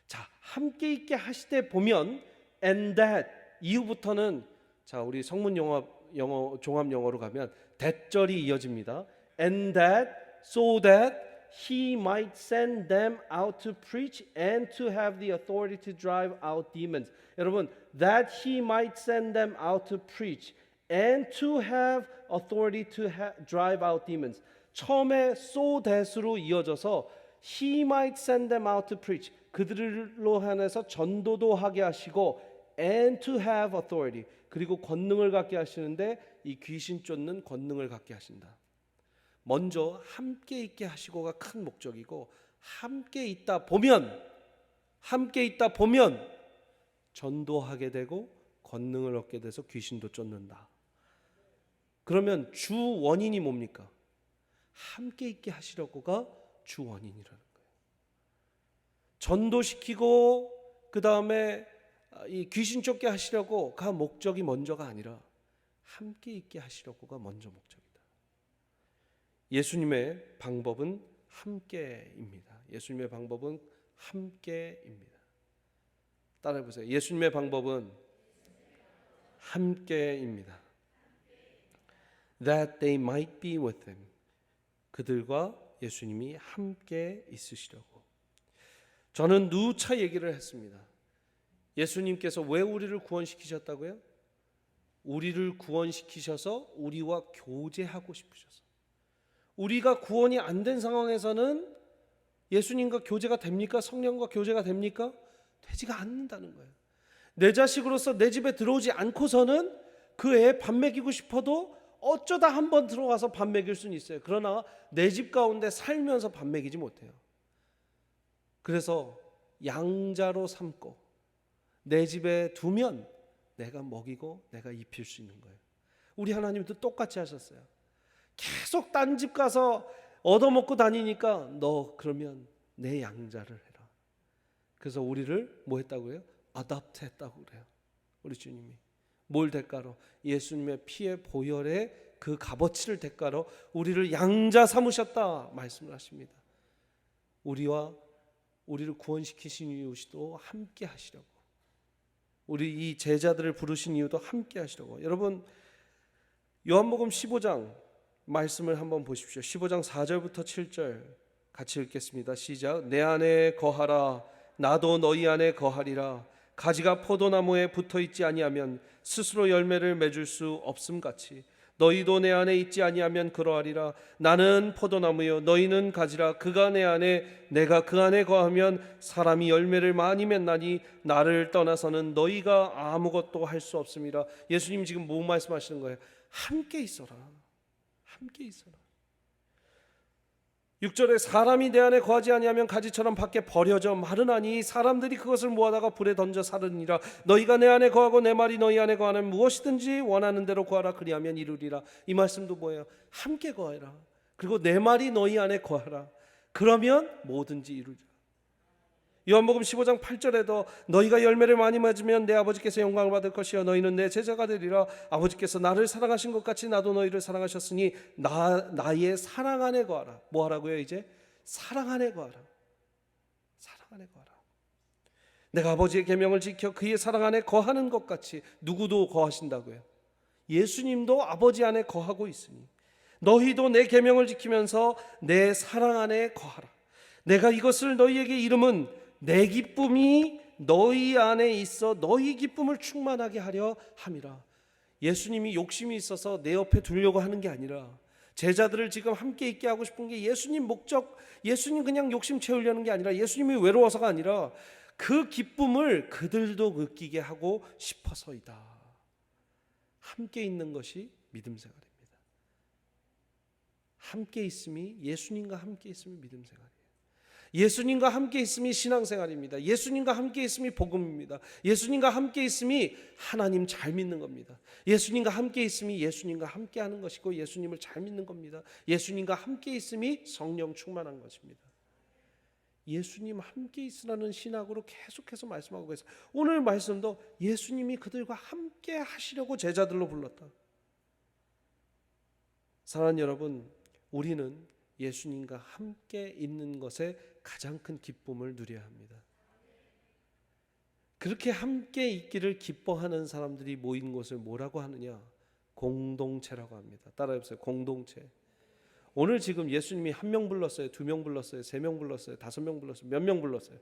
S1: 자, 함께 있게 하시되 보면 and that 이후부터는, 자, 우리 성문 영어 종합 영어로 가면 that절이 이어집니다. And that so that he might send them out to preach and to have the authority to drive out demons. 여러분, that he might send them out to preach and to have authority to drive out demons. 처음에 so that으로 이어져서 he might send them out to preach, 그들로 한해서 전도도 하게 하시고 and to have authority, 그리고 권능을 갖게 하시는데 이 귀신 쫓는 권능을 갖게 하신다. 먼저 함께 있게 하시고가 큰 목적이고, 함께 있다 보면 전도하게 되고 권능을 얻게 돼서 귀신도 쫓는다. 그러면 주 원인이 뭡니까? 함께 있게 하시려고가 주 원인이라는 거예요. 전도시키고 그 다음에 이 귀신 쫓게 하시려고가 목적이 먼저가 아니라 함께 있게 하시려고가 먼저 목적이다. 예수님의 방법은 함께입니다. 예수님의 방법은 함께입니다. 따라해 보세요. 예수님의 방법은 함께입니다. That they might be with them. 그들과 예수님이 함께 있으시려고. 저는 누차 얘기를 했습니다. 예수님께서 왜 우리를 구원시키셨다고요? 우리를 구원시키셔서 우리와 교제하고 싶으셔서. 우리가 구원이 안 된 상황에서는 예수님과 교제가 됩니까? 성령과 교제가 됩니까? 되지가 않는다는 거예요. 내 자식으로서 내 집에 들어오지 않고서는 그 애 밥 먹이고 싶어도 어쩌다 한번 들어와서 밥 먹일 수는 있어요. 그러나 내 집 가운데 살면서 밥 먹이지 못해요. 그래서 양자로 삼고 내 집에 두면 내가 먹이고 내가 입힐 수 있는 거예요. 우리 하나님도 똑같이 하셨어요. 계속 딴 집 가서 얻어먹고 다니니까 너 그러면 내 양자를 해라. 그래서 우리를 뭐 했다고요? 아답트 했다고 그래요. 우리 주님이. 뭘 대가로? 예수님의 피의 보혈의 그 값어치를 대가로 우리를 양자 삼으셨다 말씀을 하십니다. 우리를 구원시키신 이유도 함께 하시려고. 우리 이 제자들을 부르신 이유도 함께 하시려고. 여러분, 요한복음 15장 말씀을 한번 보십시오. 15장 4절부터 7절 같이 읽겠습니다. 시작. 내 안에 거하라. 나도 너희 안에 거하리라. 가지가 포도나무에 붙어 있지 아니하면 스스로 열매를 맺을 수 없음 같이 너희도 내 안에 있지 아니하면 그러하리라. 나는 포도나무요 너희는 가지라. 그가 내 안에 내가 그 안에 거하면 사람이 열매를 많이 맺나니 나를 떠나서는 너희가 아무것도 할 수 없음이라. 예수님 지금 뭐 말씀하시는 거예요? 함께 있어라. 함께 있어라. 6절에 사람이 내 안에 거하지 아니하면 가지처럼 밖에 버려져 마르나니 사람들이 그것을 모아다가 불에 던져 사르니라. 너희가 내 안에 거하고 내 말이 너희 안에 거하면 무엇이든지 원하는 대로 구하라. 그리하면 이루리라. 이 말씀도 뭐예요? 함께 거하라. 그리고 내 말이 너희 안에 거하라. 그러면 뭐든지 이루리라. 요한복음 15장 8절에도 너희가 열매를 많이 맺으면 내 아버지께서 영광을 받을 것이요 너희는 내 제자가 되리라. 아버지께서 나를 사랑하신 것 같이 나도 너희를 사랑하셨으니 나의 사랑 안에 거하라. 뭐 하라고요? 이제 사랑 안에 거하라. 사랑 안에 거하라. 내가 아버지의 계명을 지켜 그의 사랑 안에 거하는 것 같이. 누구도 거하신다고요? 예수님도 아버지 안에 거하고 있으니 너희도 내 계명을 지키면서 내 사랑 안에 거하라. 내가 이것을 너희에게 이름은 내 기쁨이 너희 안에 있어 너희 기쁨을 충만하게 하려 함이라. 예수님이 욕심이 있어서 내 옆에 두려고 하는 게 아니라 제자들을 지금 함께 있게 하고 싶은 게 예수님 목적, 예수님 그냥 욕심 채우려는 게 아니라 예수님이 외로워서가 아니라 그 기쁨을 그들도 느끼게 하고 싶어서이다. 함께 있는 것이 믿음 생활입니다. 함께 있음이, 예수님과 함께 있음이 믿음 생활이에요. 예수님과 함께 있음이 신앙생활입니다. 예수님과 함께 있음이 복음입니다. 예수님과 함께 있음이 하나님 잘 믿는 겁니다. 예수님과 함께 있음이 예수님과 함께 하는 것이고 예수님을 잘 믿는 겁니다. 예수님과 함께 있음이 성령 충만한 것입니다. 예수님 함께 있으라는 신학으로 계속해서 말씀하고 계세요. 오늘 말씀도 예수님이 그들과 함께 하시려고 제자들로 불렀다. 사랑하는 여러분, 우리는 예수님과 함께 있는 것에 가장 큰 기쁨을 누려야 합니다. 그렇게 함께 있기를 기뻐하는 사람들이 모인 곳을 뭐라고 하느냐? 공동체라고 합니다. 따라해보세요. 공동체. 오늘 지금 예수님이 1명 불렀어요? 2명 불렀어요? 3명 불렀어요? 5명 불렀어요? 몇 명 불렀어요?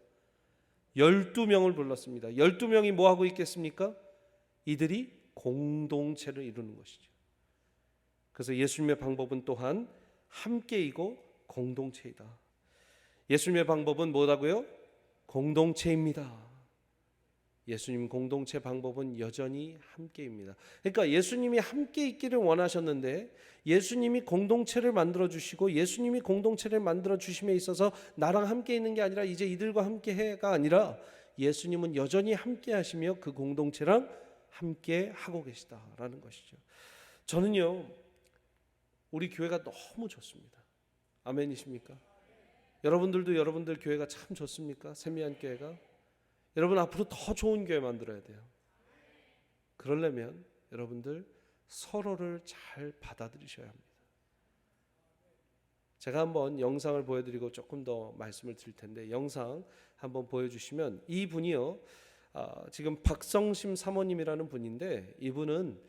S1: 12명을 불렀습니다. 12명이 뭐하고 있겠습니까? 이들이 공동체를 이루는 것이죠. 그래서 예수님의 방법은 또한 함께이고 공동체이다. 예수님의 방법은 뭐라고요? 공동체입니다. 예수님 공동체 방법은 여전히 함께입니다. 그러니까 예수님이 함께 있기를 원하셨는데 예수님이 공동체를 만들어 주시고 예수님이 공동체를 만들어 주심에 있어서 나랑 함께 있는 게 아니라 이제 이들과 함께가 아니라 예수님은 여전히 함께 하시며 그 공동체랑 함께 하고 계시다라는 것이죠. 저는요, 우리 교회가 너무 좋습니다. 아멘이십니까? 여러분들도 여러분들 교회가 참 좋습니까? 세미한 교회가. 여러분 앞으로 더 좋은 교회 만들어야 돼요. 그러려면 여러분들 서로를 잘 받아들이셔야 합니다. 제가 한번 영상을 보여드리고 조금 더 말씀을 드릴 텐데, 영상 한번 보여주시면, 이분이요, 지금 박성심 사모님이라는 분인데 이분은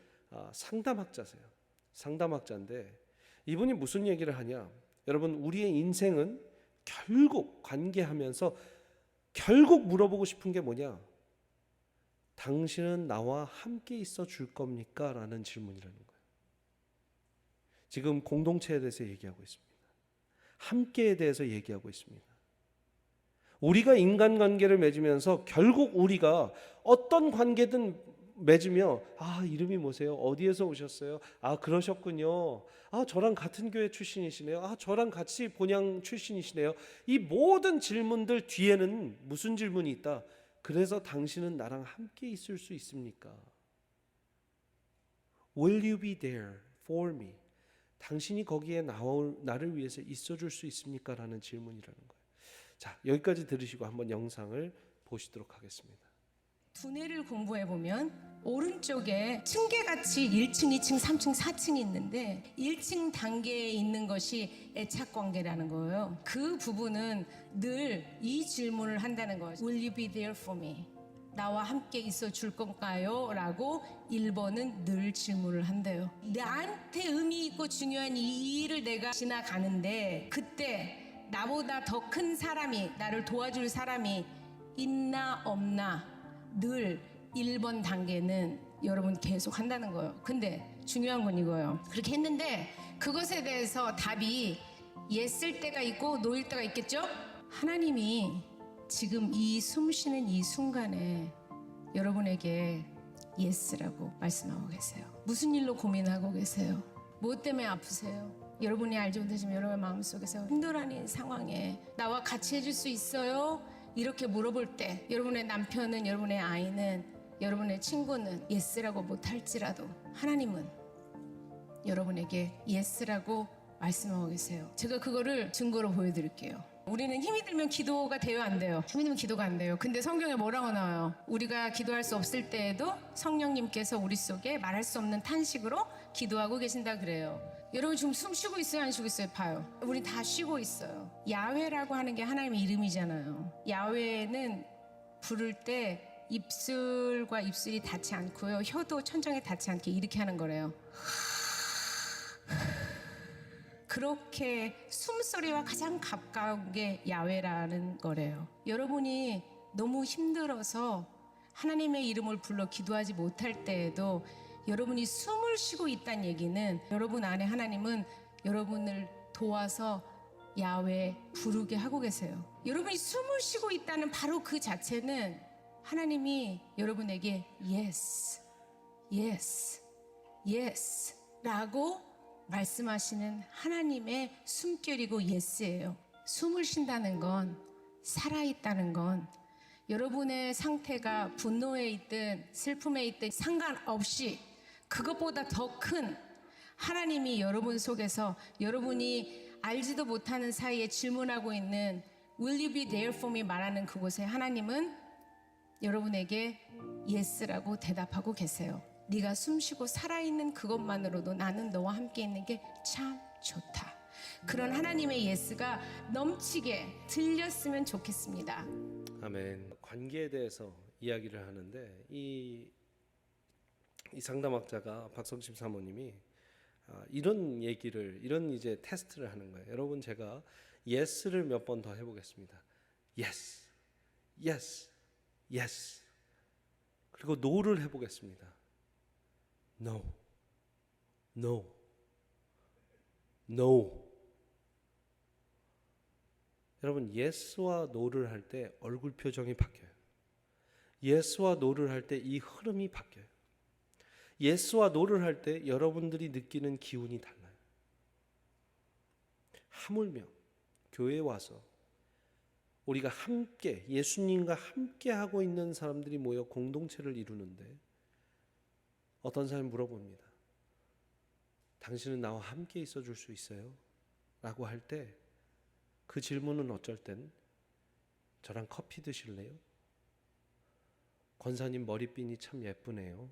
S1: 상담학자세요. 상담학자인데 이분이 무슨 얘기를 하냐? 여러분, 우리의 인생은 결국 관계하면서 결국 물어보고 싶은 게 뭐냐? 당신은 나와 함께 있어 줄 겁니까? 라는 질문이라는 거예요. 지금 공동체에 대해서 얘기하고 있습니다. 함께에 대해서 얘기하고 있습니다. 우리가 인간관계를 맺으면서 결국 우리가 어떤 관계든 맺으며, 이름이 뭐세요? 어디에서 오셨어요? 그러셨군요. 저랑 같은 교회 출신이시네요. 저랑 같이 본향 출신이시네요. 이 모든 질문들 뒤에는 무슨 질문이 있다? 그래서 당신은 나랑 함께 있을 수 있습니까? Will you be there for me? 당신이 거기에 나를 위해서 있어줄 수 있습니까? 라는 질문이라는 거예요. 자, 여기까지 들으시고 한번 영상을 보시도록 하겠습니다.
S2: 두뇌를 공부해보면 오른쪽에 층계같이 1층, 2층, 3층, 4층이 있는데 1층 단계에 있는 것이 애착관계라는 거예요. 그 부분은 늘 이 질문을 한다는 거예요. Will you be there for me? 나와 함께 있어 줄 건가요? 라고 1번은 늘 질문을 한대요. 나한테 의미 있고 중요한 이 일을 내가 지나가는데 그때 나보다 더 큰 사람이, 나를 도와줄 사람이 있나 없나, 늘 1번 단계는 여러분 계속 한다는 거예요. 근데 중요한 건 이거예요. 그렇게 했는데 그것에 대해서 답이 예스일 때가 있고 노일 때가 있겠죠? 하나님이 지금 이 숨쉬는 이 순간에 여러분에게 예스라고 말씀하고 계세요. 무슨 일로 고민하고 계세요? 무엇 때문에 아프세요? 여러분이 알지 못하지만 여러분의 마음속에서 힘들어하는 상황에 나와 같이 해줄 수 있어요? 이렇게 물어볼 때 여러분의 남편은, 여러분의 아이는, 여러분의 친구는 예스라고 못할지라도 하나님은 여러분에게 예스라고 말씀하고 계세요. 제가 그거를 증거로 보여드릴게요. 우리는 힘이 들면 기도가 돼요, 안 돼요? 힘이 들면 기도가 안 돼요. 근데 성경에 뭐라고 나와요? 우리가 기도할 수 없을 때에도 성령님께서 우리 속에 말할 수 없는 탄식으로 기도하고 계신다 그래요. 여러분 지금 숨 쉬고 있어요, 안 쉬고 있어요? 봐요. 우리 다 쉬고 있어요. 야훼라고 하는 게 하나님의 이름이잖아요. 야훼는 부를 때 입술과 입술이 닿지 않고요, 혀도 천장에 닿지 않게 이렇게 하는 거래요. 그렇게 숨소리와 가장 가까운 게 야훼라는 거래요. 여러분이 너무 힘들어서 하나님의 이름을 불러 기도하지 못할 때에도 여러분이 숨을 쉬고 있다는 얘기는 여러분 안에 하나님은 여러분을 도와서 야훼 부르게 하고 계세요. 여러분이 숨을 쉬고 있다는 바로 그 자체는 하나님이 여러분에게 yes, yes, yes 라고 말씀하시는 하나님의 숨결이고 예스예요. 숨을 쉰다는 건, 살아있다는 건 여러분의 상태가 분노에 있든 슬픔에 있든 상관없이 그것보다 더 큰 하나님이 여러분 속에서 여러분이 알지도 못하는 사이에 질문하고 있는 Will you be there for me 말하는 그곳에 하나님은 여러분에게 예스라고 대답하고 계세요. 네가 숨쉬고 살아있는 그것만으로도 나는 너와 함께 있는 게 참 좋다. 그런 하나님의 예스가 넘치게 들렸으면 좋겠습니다.
S1: 아멘. 관계에 대해서 이야기를 하는데 이 상담학자가 박성심 사모님이 이런 얘기를, 이런 이제 테스트를 하는 거예요. 여러분, 제가 예스를 몇 번 더 해보겠습니다. 예스, 예스, 예스. 그리고 노를 해보겠습니다. No, no, no. 여러분, 예스와 노를 할 때 얼굴 표정이 바뀌어요. 예스와 노를 할 때 이 흐름이 바뀌어요. 예스와 노를 할 때 여러분들이 느끼는 기운이 달라요. 하물며 교회에 와서 우리가 함께, 예수님과 함께 하고 있는 사람들이 모여 공동체를 이루는데 어떤 사람이 물어봅니다. 당신은 나와 함께 있어 줄 수 있어요? 라고 할 때 그 질문은 어쩔 땐 저랑 커피 드실래요? 권사님 머리핀이 참 예쁘네요.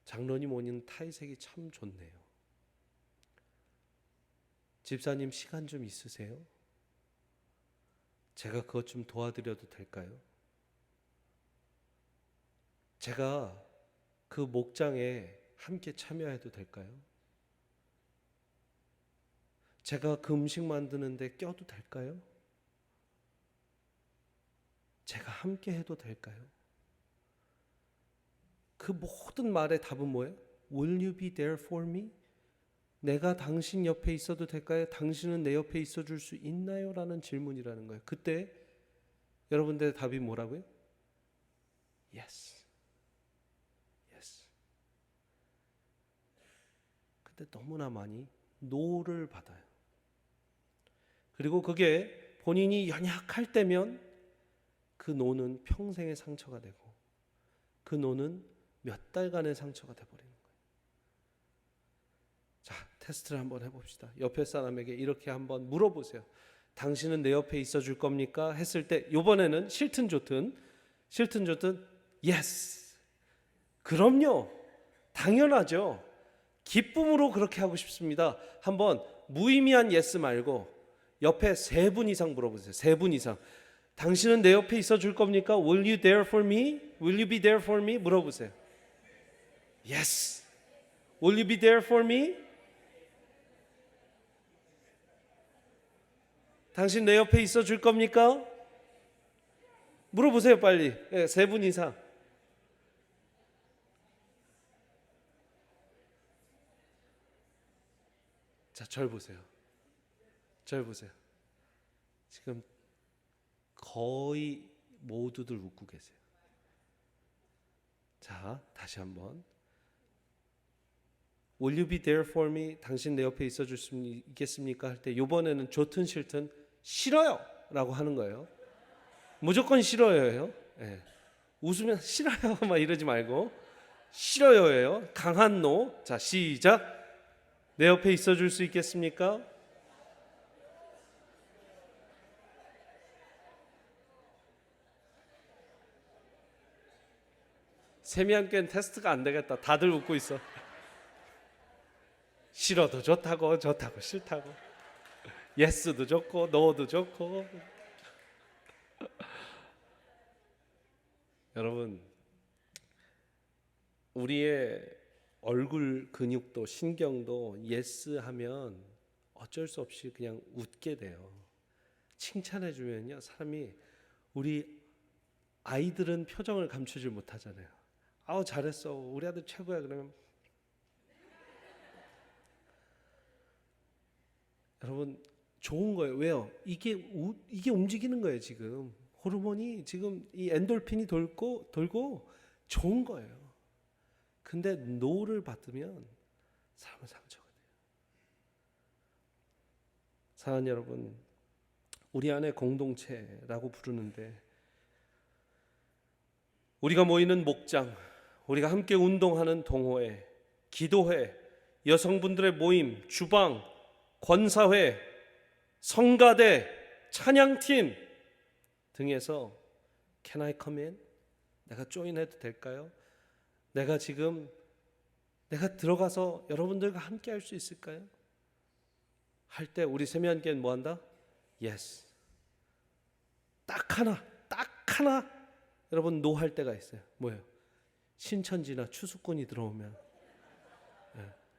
S1: 장로님 옷은 타이색이 참 좋네요. 집사님 시간 좀 있으세요? 제가 그것 좀 도와드려도 될까요? 제가 그 목장에 함께 참여해도 될까요? 제가 그 음식 만드는데 껴도 될까요? 제가 함께 해도 될까요? 그 모든 말의 답은 뭐예요? Will you be there for me? 내가 당신 옆에 있어도 될까요? 당신은 내 옆에 있어 줄 수 있나요? 라는 질문이라는 거예요. 그때 여러분들의 답이 뭐라고요? Yes. Yes. 근데 너무나 많이 no를 받아요. 그리고 그게 본인이 연약할 때면 그 no는 평생의 상처가 되고 그 no는 몇 달간의 상처가 돼버리는 거예요. 자, 테스트를 한번 해봅시다. 옆에 사람에게 이렇게 한번 물어보세요. 당신은 내 옆에 있어 줄 겁니까? 했을 때 이번에는 싫든 좋든 yes. 그럼요. 당연하죠. 기쁨으로 그렇게 하고 싶습니다. 한번 무의미한 yes 말고 옆에 3분 이상 물어보세요. 3분 이상. 당신은 내 옆에 있어 줄 겁니까? Will you there for me? Will you be there for me? 물어보세요. Yes. Will you be there for me? 당신 내 옆에 있어 줄 겁니까? 물어보세요 빨리. 예, 3분 이상. 자, 절 보세요. 절 보세요. 지금 거의 모두들 웃고 계세요. 자, 다시 한번. Will you be there for me? 당신 내 옆에 있어줄 수 있겠습니까? 할 때 이번에는 좋든 싫든 싫어요 라고 하는 거예요. 무조건 싫어요예요. 예. 웃으면 싫어요 막 이러지 말고 싫어요예요. 강한 노. 자, 시작. 내 옆에 있어줄 수 있겠습니까? 세미함께는 테스트가 안 되겠다. 다들 웃고 있어. 싫어도 좋다고, 좋다고 싫다고, 예스도 좋고 노도 좋고. 여러분, 우리의 얼굴 근육도 신경도 예스 하면 어쩔 수 없이 그냥 웃게 돼요. 칭찬해 주면요, 사람이, 우리 아이들은 표정을 감추질 못하잖아요. 아우 잘했어, 우리 아들 최고야. 그러면 여러분 좋은 거예요. 왜요? 이게 움직이는 거예요. 지금 호르몬이, 지금 이 엔돌핀이 돌고 좋은 거예요. 근데 노를 받으면 사람은 상처가 돼요. 사랑하는 여러분, 우리 안에 공동체라고 부르는데, 우리가 모이는 목장, 우리가 함께 운동하는 동호회, 기도회, 여성분들의 모임, 주방, 권사회, 성가대, 찬양팀 등에서 Can I come in? 내가 조인해도 될까요? 내가 들어가서 여러분들과 함께 할 수 있을까요? 할 때 우리 세미한께는 뭐 한다? Yes. 딱 하나 여러분 노 할 때가 있어요. 뭐예요? 신천지나 추수꾼이 들어오면,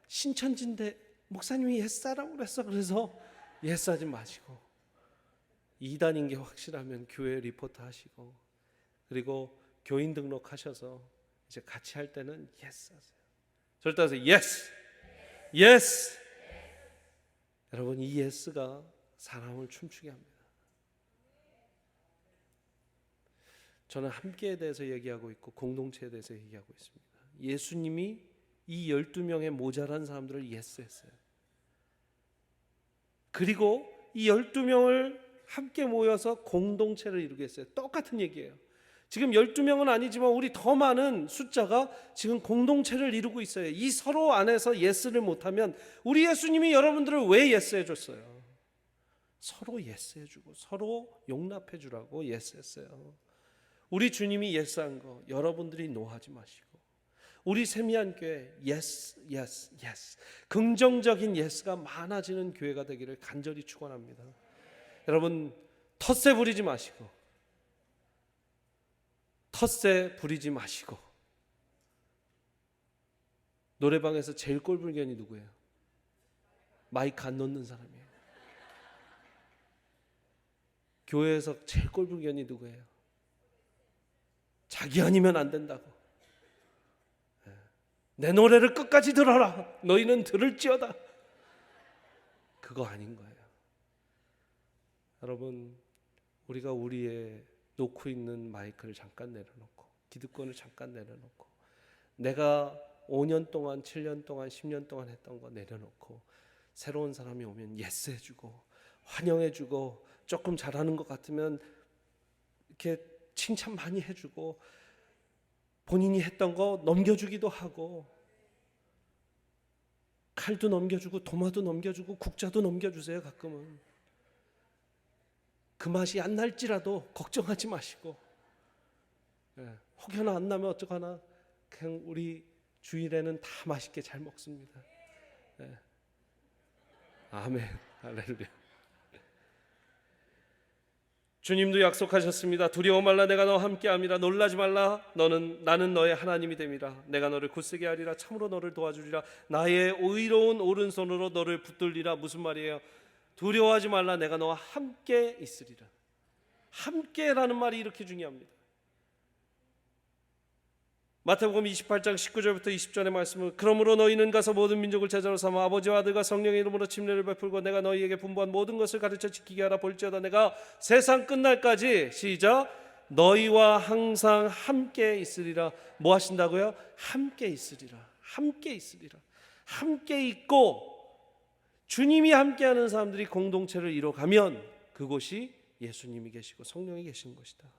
S1: 신천지인데 목사님이 예스 하라고 그랬어. 그래서 예스 하지 마시고, 이단인 게 확실하면 교회 리포트 하시고, 그리고 교인 등록하셔서 이제 같이 할 때는 예스 하세요. 저를 따라서 예스, 예스. 여러분, 이 예스가 사람을 춤추게 합니다. 저는 함께에 대해서 얘기하고 있고 공동체에 대해서 얘기하고 있습니다. 예수님이 이 12명의 모자란 사람들을 예스했어요. 그리고 이 12명을 함께 모여서 공동체를 이루게 했어요. 똑같은 얘기예요. 지금 12명은 아니지만 우리 더 많은 숫자가 지금 공동체를 이루고 있어요. 이 서로 안에서 예스를 못하면, 우리 예수님이 여러분들을 왜 예스해 줬어요? 서로 예스해 주고 서로 용납해 주라고 예스했어요. 우리 주님이 예스한 거 여러분들이 노하지 마시고, 우리 세미한 교회 예스, 예스, 예스, 긍정적인 예스가 많아지는 교회가 되기를 간절히 축원합니다. 여러분, 텃세 부리지 마시고, 노래방에서 제일 꼴불견이 누구예요? 마이크 안 놓는 사람이에요. 교회에서 제일 꼴불견이 누구예요? 자기 아니면 안 된다고. 내 노래를 끝까지 들어라, 너희는 들을지어다. 그거 아닌 거예요. 여러분, 우리가 우리의 놓고 있는 마이크를 잠깐 내려놓고, 기득권을 잠깐 내려놓고, 내가 5년 동안, 7년 동안, 10년 동안 했던 거 내려놓고, 새로운 사람이 오면 예스 해주고 환영해주고, 조금 잘하는 것 같으면 이렇게 칭찬 많이 해주고, 본인이 했던 거 넘겨주기도 하고, 칼도 넘겨주고 도마도 넘겨주고 국자도 넘겨주세요. 가끔은 그 맛이 안 날지라도 걱정하지 마시고, 혹여나 안 나면 어떡하나, 그냥 우리 주일에는 다 맛있게 잘 먹습니다. 아멘, 할렐루야. 주님도 약속하셨습니다. 두려워 말라, 내가 너와 함께함이라. 놀라지 말라, 나는 너의 하나님이 됨이라. 내가 너를 굳세게 하리라. 참으로 너를 도와주리라. 나의 의로운 오른손으로 너를 붙들리라. 무슨 말이에요? 두려워하지 말라, 내가 너와 함께 있으리라. 함께라는 말이 이렇게 중요합니다. 마태복음 28장 19절부터 20절의 말씀은 그러므로 너희는 가서 모든 민족을 제자로 삼아 아버지와 아들과 성령의 이름으로 침례를 베풀고 내가 너희에게 분부한 모든 것을 가르쳐 지키게 하라. 볼지어다 내가 세상 끝날까지 시작 너희와 항상 함께 있으리라. 뭐 하신다고요? 함께 있으리라. 함께 있으리라. 함께 있고 주님이 함께하는 사람들이 공동체를 이뤄가면 그곳이 예수님이 계시고 성령이 계신 것이다.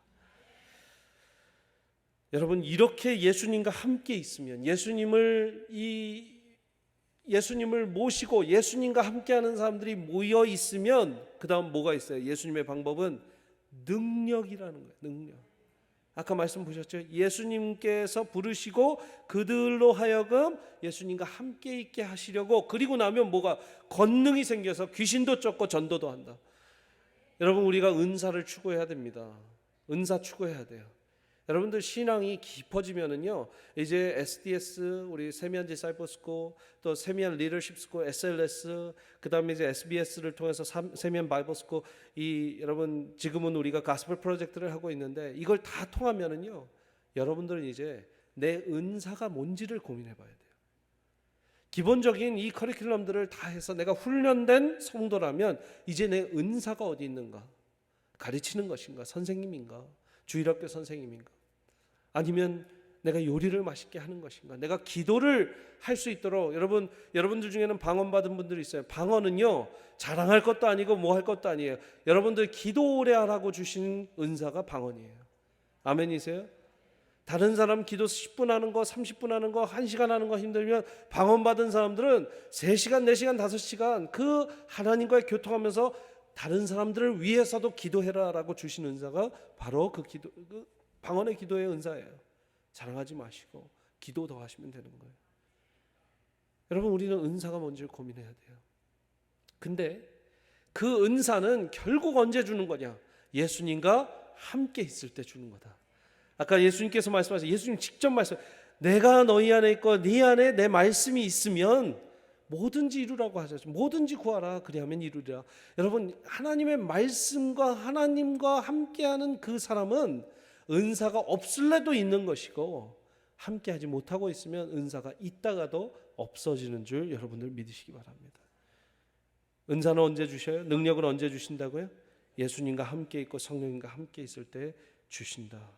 S1: 여러분, 이렇게 예수님과 함께 있으면 예수님을 모시고 예수님과 함께하는 사람들이 모여 있으면 그 다음 뭐가 있어요? 예수님의 방법은 능력이라는 거예요. 능력. 아까 말씀 보셨죠? 예수님께서 부르시고 그들로 하여금 예수님과 함께 있게 하시려고, 그리고 나면 뭐가 권능이 생겨서 귀신도 쫓고 전도도 한다. 여러분, 우리가 은사를 추구해야 됩니다. 은사 추구해야 돼요. 여러분들 신앙이 깊어지면은요, 이제 SDS, 우리 세미안 디사이플스쿨, 또 세미안 리더십 스쿨, SLS, 그다음에 이제 SBS를 통해서 세미안 바이블 스쿨, 여러분 지금은 우리가 가스펠 프로젝트를 하고 있는데 이걸 다 통하면은요, 여러분들은 이제 내 은사가 뭔지를 고민해봐야 돼요. 기본적인 이 커리큘럼들을 다 해서 내가 훈련된 성도라면 이제 내 은사가 어디 있는가? 가르치는 것인가? 선생님인가? 주일학교 선생님인가? 아니면 내가 요리를 맛있게 하는 것인가? 내가 기도를 할 수 있도록, 여러분들 중에는 방언 받은 분들이 있어요. 방언은요, 자랑할 것도 아니고 뭐 할 것도 아니에요. 여러분들 기도 오래 하라고 주신 은사가 방언이에요. 아멘이세요? 다른 사람 기도 10분 하는 거, 30분 하는 거, 1시간 하는 거 힘들면 방언 받은 사람들은 3시간, 4시간, 5시간 그 하나님과의 교통하면서 다른 사람들을 위해서도 기도해라라고 주신 은사가 바로 그 방언의 기도의 은사예요. 자랑하지 마시고 기도 더 하시면 되는 거예요. 여러분, 우리는 은사가 뭔지를 고민해야 돼요. 근데 그 은사는 결국 언제 주는 거냐? 예수님과 함께 있을 때 주는 거다. 아까 예수님께서 말씀하셨어요. 예수님 직접 내가 너희 안에 있고 네 안에 내 말씀이 있으면 뭐든지 이루라고 하셨죠. 뭐든지 구하라, 그리하면 이루리라. 여러분, 하나님의 말씀과 하나님과 함께하는 그 사람은 은사가 없을래도 있는 것이고, 함께하지 못하고 있으면 은사가 있다가도 없어지는 줄 여러분들 믿으시기 바랍니다. 은사는 언제 주셔요? 능력은 언제 주신다고요? 예수님과 함께 있고 성령님과 함께 있을 때 주신다.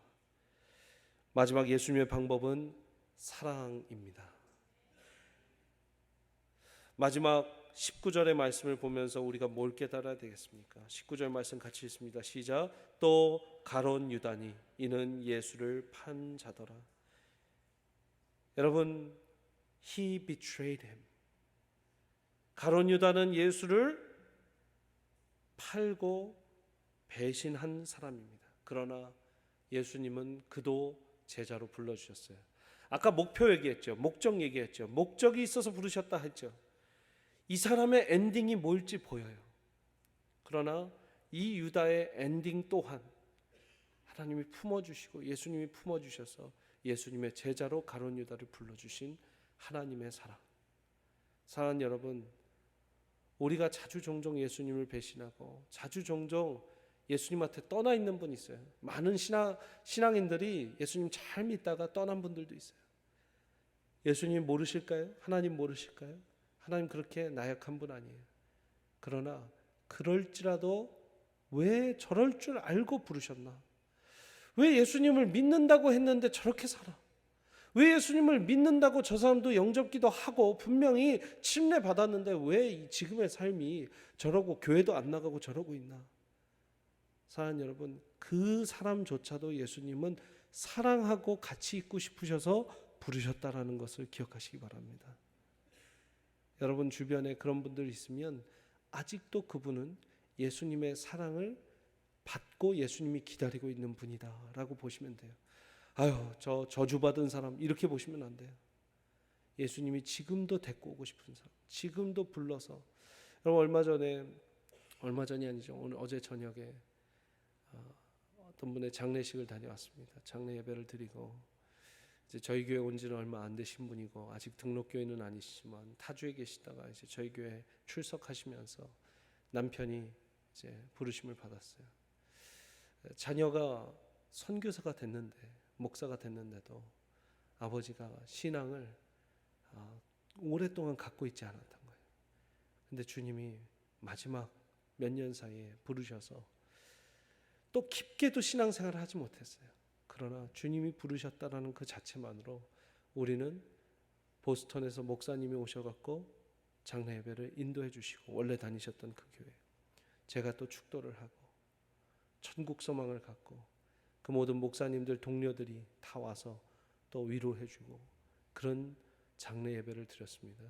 S1: 마지막 예수님의 방법은 사랑입니다. 마지막 19절의 말씀을 보면서 우리가 뭘 깨달아야 되겠습니까? 19절 말씀 같이 읽습니다. 시작. 또 가룟 유다니 이는 예수를 판 자더라. 여러분, he betrayed him. 가룟 유다는 예수를 팔고 배신한 사람입니다. 그러나 예수님은 그도 제자로 불러주셨어요. 아까 목표 얘기했죠. 목적 얘기했죠. 목적이 있어서 부르셨다 했죠. 이 사람의 엔딩이 뭘지 보여요. 그러나 이 유다의 엔딩 또한 하나님이 품어주시고 예수님이 품어주셔서 예수님의 제자로 가룟 유다를 불러주신 하나님의 사랑. 사랑하는 여러분, 우리가 자주 종종 예수님을 배신하고 자주 종종 예수님한테 떠나 있는 분이 있어요. 많은 신앙인들이 예수님 잘 믿다가 떠난 분들도 있어요. 예수님 모르실까요? 하나님 모르실까요? 하나님 그렇게 나약한 분 아니에요. 그러나 그럴지라도 왜 저럴 줄 알고 부르셨나? 왜 예수님을 믿는다고 했는데 저렇게 살아? 왜 예수님을 믿는다고 저 사람도 영접기도 하고 분명히 침례 받았는데 왜 지금의 삶이 저러고 교회도 안 나가고 저러고 있나? 사랑하는 여러분, 그 사람조차도 예수님은 사랑하고 같이 있고 싶으셔서 부르셨다라는 것을 기억하시기 바랍니다. 여러분 주변에 그런 분들 있으면 아직도 그분은 예수님의 사랑을 받고 예수님이 기다리고 있는 분이다라고 보시면 돼요. 아유, 저 저주받은 사람, 이렇게 보시면 안 돼요. 예수님이 지금도 데리고 오고 싶은 사람, 지금도 불러서. 여러분 얼마 전이 아니죠. 어제 저녁에 어떤 분의 장례식을 다녀왔습니다. 장례 예배를 드리고 이제 저희 교회 온 지는 얼마 안 되신 분이고 아직 등록교회는 아니시지만 타주에 계시다가 이제 저희 교회 출석하시면서 남편이 이제 부르심을 받았어요. 자녀가 선교사가 됐는데, 목사가 됐는데도 아버지가 신앙을 오랫동안 갖고 있지 않았던 거예요. 근데 주님이 마지막 몇 년 사이에 부르셔서 또 깊게도 신앙생활을 하지 못했어요. 그러나 주님이 부르셨다라는 그 자체만으로 우리는 보스턴에서 목사님이 오셔갖고 장례 예배를 인도해 주시고, 원래 다니셨던 그 교회, 제가 또 축도를 하고 천국 소망을 갖고 그 모든 목사님들 동료들이 다 와서 또 위로해 주고 그런 장례 예배를 드렸습니다.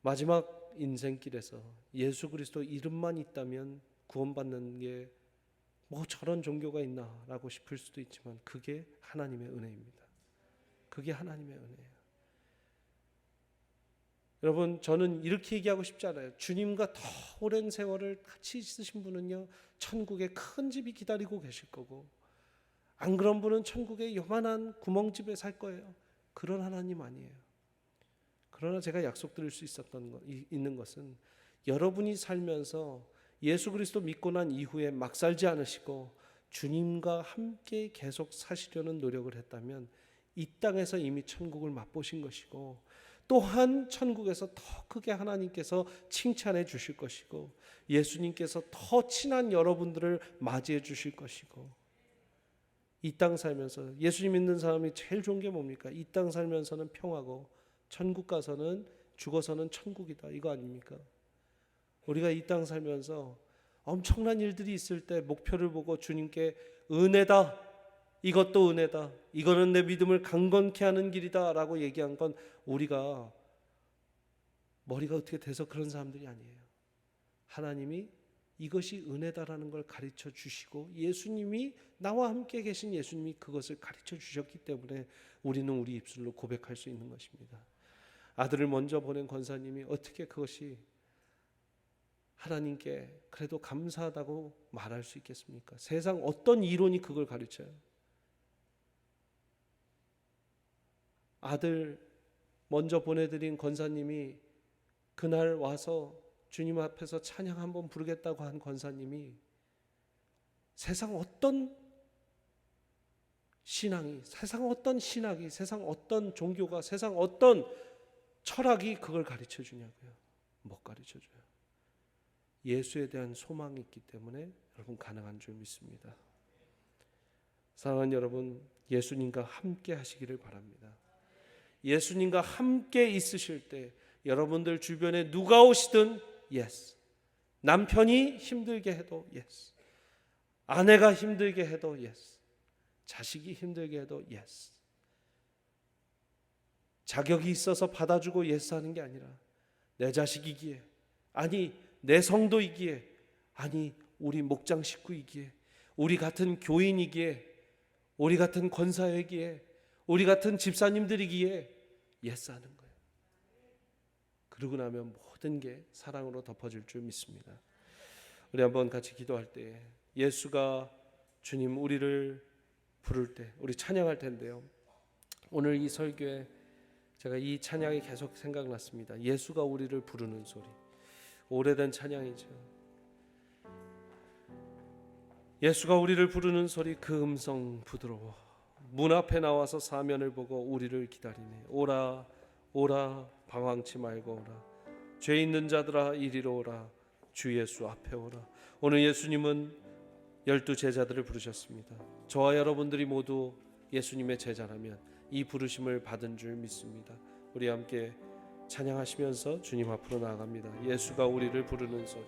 S1: 마지막 인생길에서 예수 그리스도 이름만 있다면 구원받는 게 뭐 저런 종교가 있나라고 싶을 수도 있지만 그게 하나님의 은혜입니다. 그게 하나님의 은혜예요. 여러분, 저는 이렇게 얘기하고 싶지 않아요. 주님과 더 오랜 세월을 같이 있으신 분은요, 천국에 큰 집이 기다리고 계실 거고, 안 그런 분은 천국에 요만한 구멍집에 살 거예요. 그런 하나님 아니에요. 그러나 제가 약속드릴 수 있는 것은, 여러분이 살면서 예수 그리스도 믿고 난 이후에 막 살지 않으시고 주님과 함께 계속 사시려는 노력을 했다면 이 땅에서 이미 천국을 맛보신 것이고, 또한 천국에서 더 크게 하나님께서 칭찬해 주실 것이고, 예수님께서 더 친한 여러분들을 맞이해 주실 것이고, 이 땅 살면서 예수님 믿는 사람이 제일 좋은 게 뭡니까? 이 땅 살면서는 평화고 천국 가서는, 죽어서는 천국이다, 이거 아닙니까? 우리가 이 땅 살면서 엄청난 일들이 있을 때 목표를 보고 주님께 은혜다, 이것도 은혜다, 이거는 내 믿음을 강건케 하는 길이다 라고 얘기한 건 우리가 머리가 어떻게 돼서 그런 사람들이 아니에요. 하나님이 이것이 은혜다라는 걸 가르쳐 주시고, 예수님이, 나와 함께 계신 예수님이 그것을 가르쳐 주셨기 때문에 우리는 우리 입술로 고백할 수 있는 것입니다. 아들을 먼저 보낸 권사님이 어떻게 그것이 하나님께 그래도 감사하다고 말할 수 있겠습니까? 세상 어떤 이론이 그걸 가르쳐요? 아들 먼저 보내드린 권사님이 그날 와서 주님 앞에서 찬양 한번 부르겠다고 한 권사님이 세상 어떤 신앙이, 세상 어떤 신학이, 세상 어떤 종교가, 세상 어떤 철학이 그걸 가르쳐 주냐고요? 못 가르쳐 줘요. 예수에 대한 소망이 있기 때문에 여러분 가능한 줄 믿습니다. 사랑하는 여러분, 예수님과 함께 하시기를 바랍니다. 예수님과 함께 있으실 때 여러분들 주변에 누가 오시든 yes, 남편이 힘들게 해도 yes, 아내가 힘들게 해도 yes, 자식이 힘들게 해도 yes, 자격이 있어서 받아주고 yes 하는 게 아니라 내 자식이기에, 아니 내 성도이기에, 아니 우리 목장 식구이기에, 우리 같은 교인이기에, 우리 같은 권사이기에, 우리 같은 집사님들이기에 yes 하는 거예요. 그러고 나면 모든 게 사랑으로 덮어질 줄 믿습니다. 우리 한번 같이 기도할 때, 예수가 주님 우리를 부를 때 우리 찬양할 텐데요, 오늘 이 설교에 제가 이 찬양이 계속 생각났습니다. 예수가 우리를 부르는 소리. 오래된 찬양이죠. 예수가 우리를 부르는 소리, 그 음성 부드러워. 문 앞에 나와서 사면을 보고 우리를 기다리네. 오라 오라, 방황치 말고 오라. 죄 있는 자들아 이리로 오라. 주 예수 앞에 오라. 오늘 예수님은 12 제자들을 부르셨습니다. 저와 여러분들이 모두 예수님의 제자라면 이 부르심을 받은 줄 믿습니다. 우리 함께 찬양하시면서 주님 앞으로 나아갑니다. 예수가 우리를 부르는 소리.